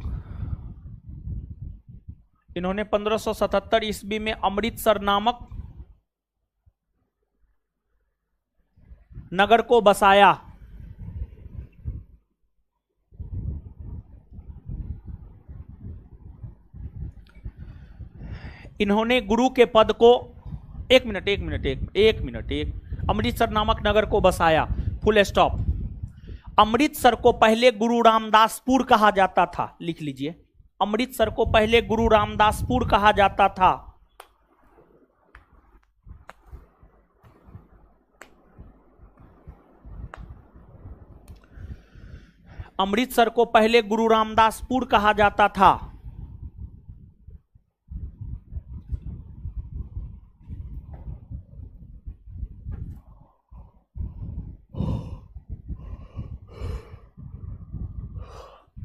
नगर को बसाया। इन्होंने गुरु के पद को एक मिनट अमृतसर नामक नगर को बसाया। Full stop. अमृतसर को पहले गुरु रामदासपुर कहा जाता था। लिख लीजिए, अमृतसर को पहले गुरु रामदासपुर कहा जाता था। अमृतसर को पहले गुरु रामदासपुर कहा जाता था।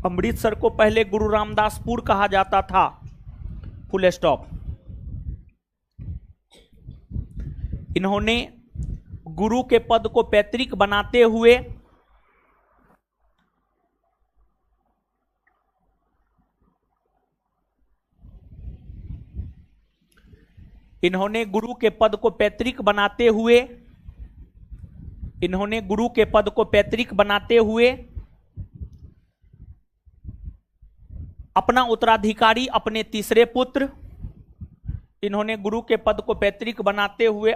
अमृतसर को पहले गुरु रामदासपुर कहा जाता था। Full stop. इन्होंने गुरु के पद को पैतृक बनाते हुए अपना उत्तराधिकारी अपने तीसरे पुत्र इन्होंने गुरु के पद को पैतृक बनाते हुए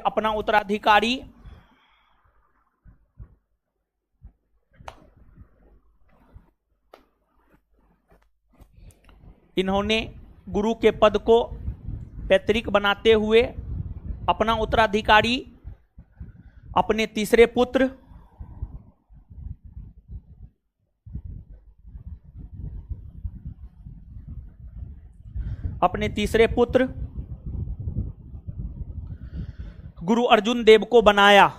अपना उत्तराधिकारी अपने तीसरे पुत्र गुरु अर्जुन देव को बनाया।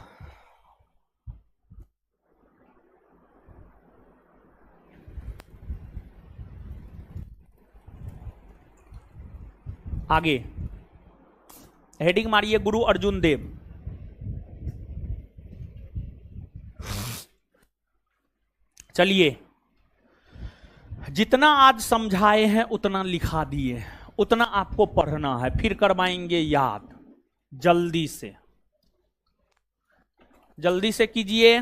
आगे हेडिंग मारिए गुरु अर्जुन देव। चलिए, जितना आज समझाए हैं उतना लिखा दिए, उतना आपको पढ़ना है, फिर करवाएंगे याद। जल्दी से जल्दी से कीजिए,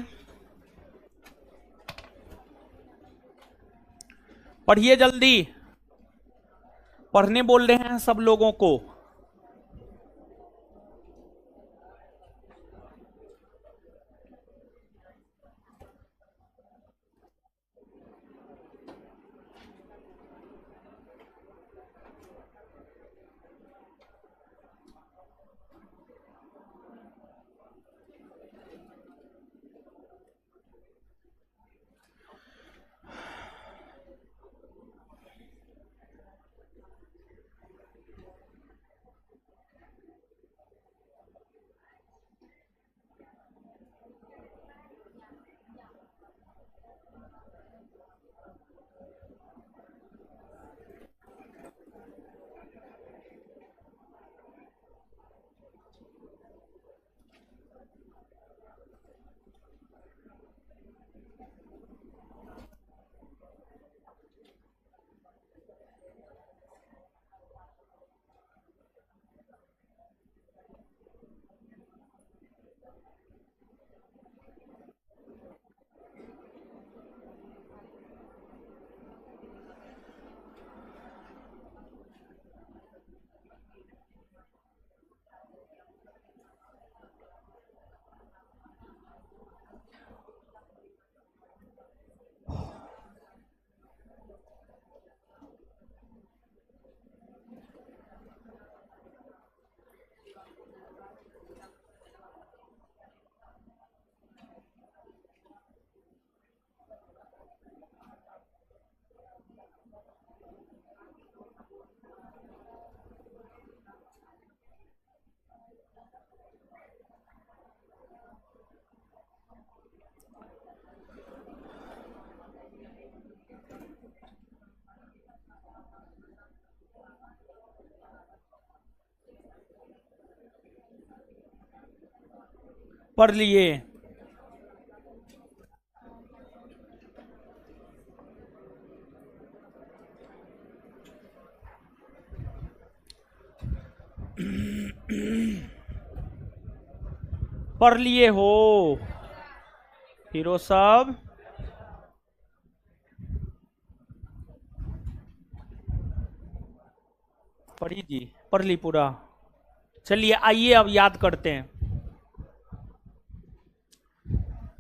पढ़िए जल्दी। पढ़ने बोल रहे हैं सब लोगों को। पढ़ लिए। पढ़ लिए हो हीरो साहब? पढ़ी जी, पढ़ ली पूरा। चलिए आइए अब याद करते हैं।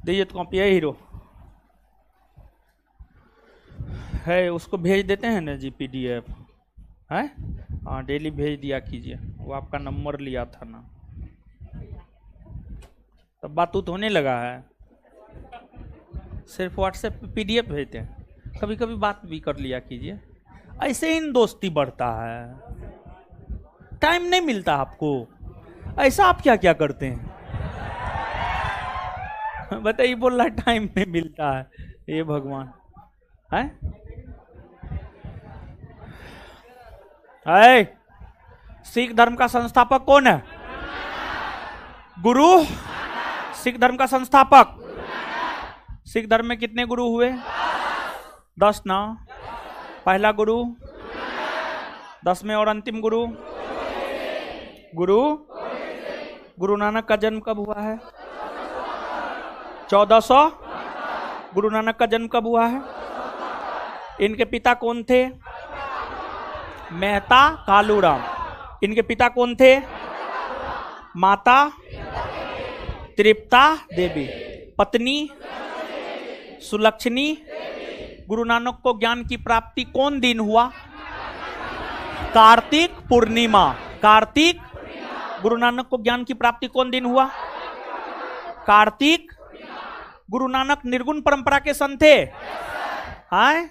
दीजिए तो कॉपी है हीरो है, उसको भेज देते हैं ना जी पीडीएफ है। हाँ डेली भेज दिया कीजिए, वो आपका नंबर लिया था ना, तब बात उत होने लगा है। सिर्फ व्हाट्सएप पे पीडीएफ भेजते हैं, कभी कभी बात भी कर लिया कीजिए, ऐसे ही दोस्ती बढ़ता है। टाइम नहीं मिलता आपको, ऐसा आप क्या क्या करते हैं बताइए। बोल रहा टाइम नहीं मिलता है, ये भगवान है। सिख धर्म का संस्थापक कौन है? गुरु। सिख धर्म का संस्थापक। सिख धर्म में कितने गुरु हुए? 10 ना। पहला गुरु, 10 में और अंतिम गुरु। गुरु नानक का जन्म कब हुआ है? 1400। गुरु नानक का जन्म कब हुआ है? इनके पिता कौन थे? मेहता कालूराम। इनके पिता कौन थे? माता तृप्ता देवी। पत्नी सुलक्षणी। गुरु नानक को ज्ञान की प्राप्ति कौन दिन हुआ? कार्तिक पूर्णिमा। कार्तिक। गुरु नानक को ज्ञान की प्राप्ति कौन दिन हुआ? कार्तिक। गुरु नानक निर्गुण परंपरा के संत थे। हाँ,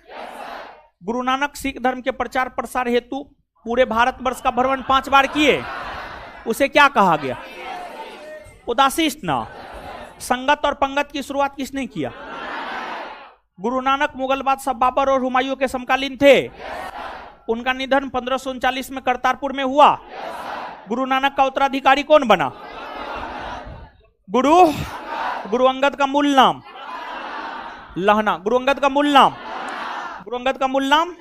गुरु नानक सिख धर्म के प्रचार प्रसार हेतु पूरे भारतवर्ष का भ्रमण 5 बार किए। उसे क्या कहा गया? उदासीन ना। संगत और पंगत की शुरुआत किसने किया? गुरु नानक मुगल बादशाह बाबर और हुमायूं के समकालीन थे। उनका निधन 1539 में करतारपुर में हुआ। गुरु नानक का उत्तराधिकारी कौन बना? गुरु अंगद का मूल नाम लहना। गुरु अंगद का मूल नाम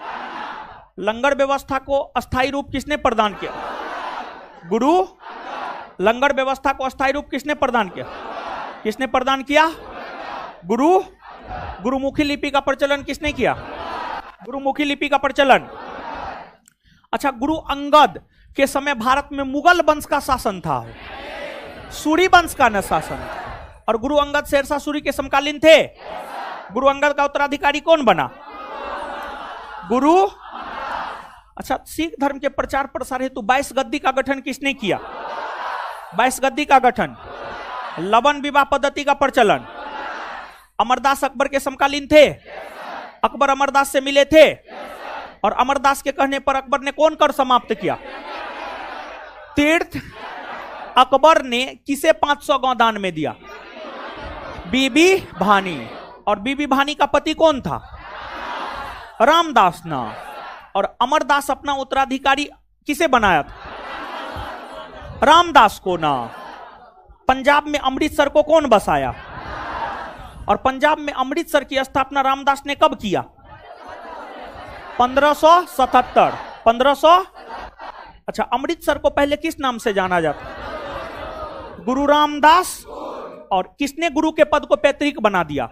लंगर व्यवस्था को अस्थायी रूप किसने प्रदान किया? लंगर व्यवस्था को अस्थायी रूप किसने प्रदान किया? गुरुमुखी लिपि का प्रचलन किसने किया? गुरुमुखी लिपि का प्रचलन। अच्छा, गुरु अंगद के समय भारत में मुगल वंश का शासन था, सूरी वंश का न शासन था, और गुरु अंगद शेरशाह सूरी के समकालीन थे। गुरु अंगद का उत्तराधिकारी कौन बना? अच्छा, सिख धर्म के प्रचार प्रसार हेतु 22 गद्दी का गठन किसने किया? 22 गद्दी का गठन। लवन विवाह पद्धति का प्रचलन। अमरदास अकबर के समकालीन थे। अकबर अमरदास से मिले थे, और अमरदास के कहने पर अकबर ने कौन कर समाप्त किया? तीर्थ। अकबर ने किसे 500 गांव दान में दिया? बीबी भानी। और बीबी भानी का पति कौन था? रामदास ना। और अमरदास अपना उत्तराधिकारी किसे बनाया था? रामदास को ना। पंजाब में अमृतसर को कौन बसाया? और पंजाब में अमृतसर की स्थापना रामदास ने कब किया? 1577। 1500। अच्छा, अमृतसर को पहले किस नाम से जाना जाता? गुरु रामदास। और किसने गुरु के पद को पैतृक बना दिया?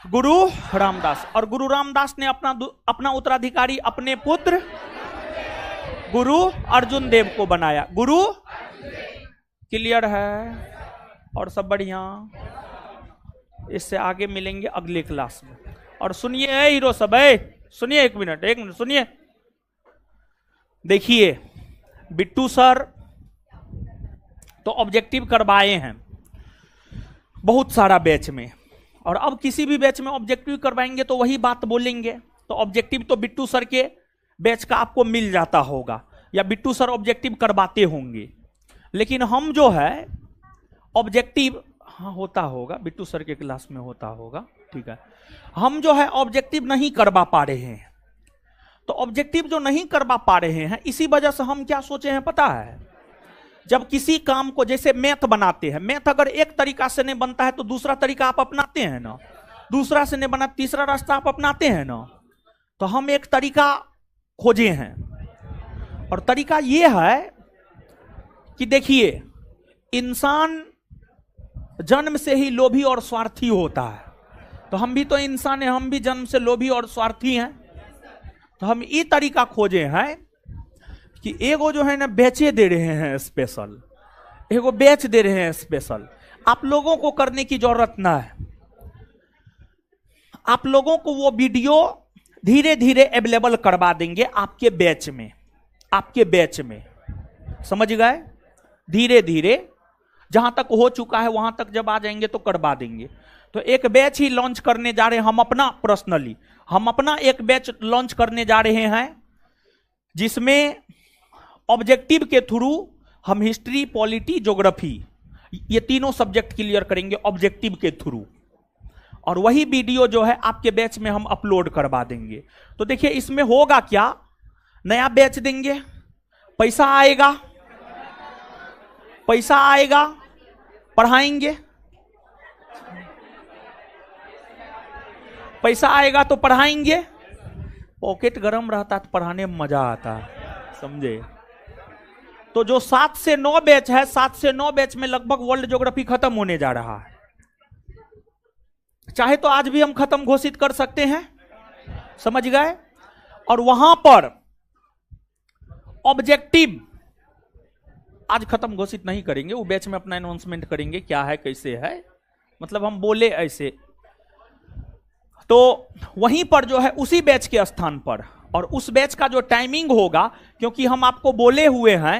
गुरु रामदास। और गुरु रामदास ने अपना उत्तराधिकारी अपने पुत्र गुरु अर्जुन देव को बनाया। गुरु क्लियर है? और सब बढ़िया? इससे आगे मिलेंगे अगले क्लास में। और सुनिए हीरो सब, सुनिए, एक मिनट सुनिए। देखिए, बिट्टू सर तो ऑब्जेक्टिव करवाए हैं बहुत सारा बैच में, और अब किसी भी बैच में ऑब्जेक्टिव करवाएंगे तो वही बात बोलेंगे। तो ऑब्जेक्टिव तो बिट्टू सर के बैच का आपको मिल जाता होगा, या बिट्टू सर ऑब्जेक्टिव करवाते होंगे। लेकिन हम जो है ऑब्जेक्टिव, हाँ होता होगा, बिट्टू सर के क्लास में होता होगा, ठीक है। हम जो है ऑब्जेक्टिव नहीं करवा पा रहे हैं। तो ऑब्जेक्टिव जो नहीं करवा पा रहे हैं, इसी वजह से हम क्या सोचे हैं पता है? जब किसी काम को, जैसे मैथ बनाते हैं, मैथ अगर एक तरीका से नहीं बनता है तो दूसरा तरीका आप अपनाते हैं ना, दूसरा से नहीं बना तीसरा रास्ता आप अपनाते हैं ना। तो हम एक तरीका खोजे हैं, और तरीका यह है कि देखिए, इंसान जन्म से ही लोभी और स्वार्थी होता है। तो हम भी तो इंसान हैं, हम भी जन्म से लोभी और स्वार्थी हैं। तो हम ये तरीका खोजे हैं कि एगो जो है ना बेचे दे रहे हैं स्पेशल, एगो बेच दे रहे हैं स्पेशल। आप लोगों को करने की जरूरत ना है, आप लोगों को वो वीडियो धीरे धीरे अवेलेबल करवा देंगे आपके बैच में, आपके बैच में, समझ गए? धीरे धीरे जहां तक हो चुका है वहां तक जब आ जाएंगे तो करवा देंगे। तो एक बैच ही लॉन्च करने जा रहे हैं हम अपना, पर्सनली हम अपना एक बैच लॉन्च करने जा रहे हैं, जिसमें ऑब्जेक्टिव के थ्रू हम हिस्ट्री, पॉलिटी, ज्योग्राफी, ये तीनों सब्जेक्ट क्लियर करेंगे ऑब्जेक्टिव के थ्रू। और वही वीडियो जो है आपके बैच में हम अपलोड करवा देंगे। तो देखिए, इसमें होगा क्या, नया बैच देंगे, पैसा आएगा, पैसा आएगा, पढ़ाएंगे, पैसा आएगा तो पढ़ाएंगे, पॉकेट गरम रहता है तो पढ़ाने में मजा आता है, समझे? तो जो 7 से 9 बैच है, 7 से 9 बैच में लगभग वर्ल्ड ज्योग्राफी खत्म होने जा रहा है। चाहे तो आज भी हम खत्म घोषित कर सकते हैं, समझ गए? और वहां पर ऑब्जेक्टिव आज खत्म घोषित नहीं करेंगे, वो बैच में अपना अनाउंसमेंट करेंगे क्या है कैसे है, मतलब हम बोले ऐसे। तो वहीं पर जो है उसी बैच के स्थान पर, और उस बैच का जो टाइमिंग होगा, क्योंकि हम आपको बोले हुए हैं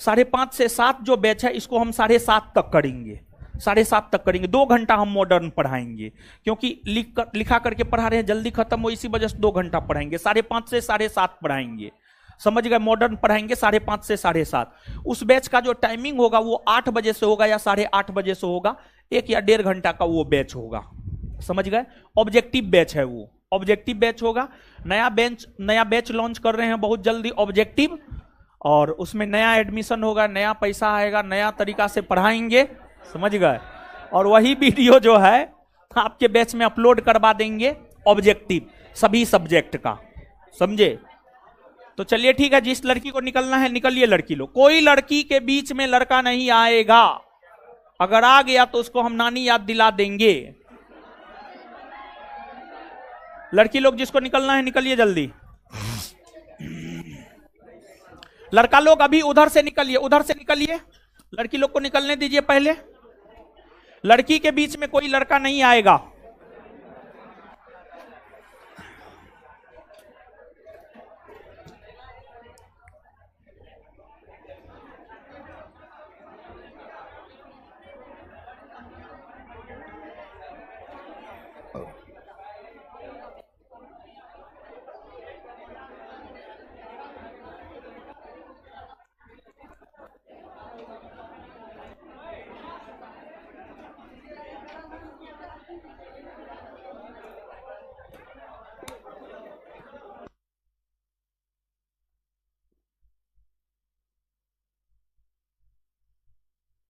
5:30 से 7 जो बैच है इसको हम 7:30 तक करेंगे, 7:30 तक करेंगे। 2 घंटा हम मॉडर्न पढ़ाएंगे, क्योंकि लिखा करके पढ़ा रहे हैं, जल्दी खत्म हो, इसी वजह से 2 घंटा पढ़ाएंगे। 5:30 से 7:30 पढ़ाएंगे, समझ गए? मॉडर्न पढ़ाएंगे 5:30 से 7:30। उस बैच का जो टाइमिंग होगा वो 8 बजे से होगा या 8:30 बजे से होगा, 1 या 1.5 घंटा का वो बैच होगा, समझ गए? ऑब्जेक्टिव बैच है वो। ऑब्जेक्टिव बैच होगा। नया बैच लॉन्च कर रहे हैं बहुत जल्दी, ऑब्जेक्टिव, और उसमें नया एडमिशन होगा, नया पैसा आएगा, नया तरीका से पढ़ाएंगे, समझ गए। और वही वीडियो जो है आपके बैच में अपलोड करवा देंगे, ऑब्जेक्टिव सभी सब्जेक्ट का, समझे। तो चलिए ठीक है, जिस लड़की को निकलना है निकलिए लड़की लोग। कोई लड़की के बीच में लड़का नहीं आएगा, अगर आ गया तो उसको हम नानी याद दिला देंगे। लड़की लोग जिसको निकलना है निकलिए जल्दी। लड़का लोग अभी उधर से निकलिए, उधर से निकलिए, लड़की लोग को निकलने दीजिए पहले। लड़की के बीच में कोई लड़का नहीं आएगा।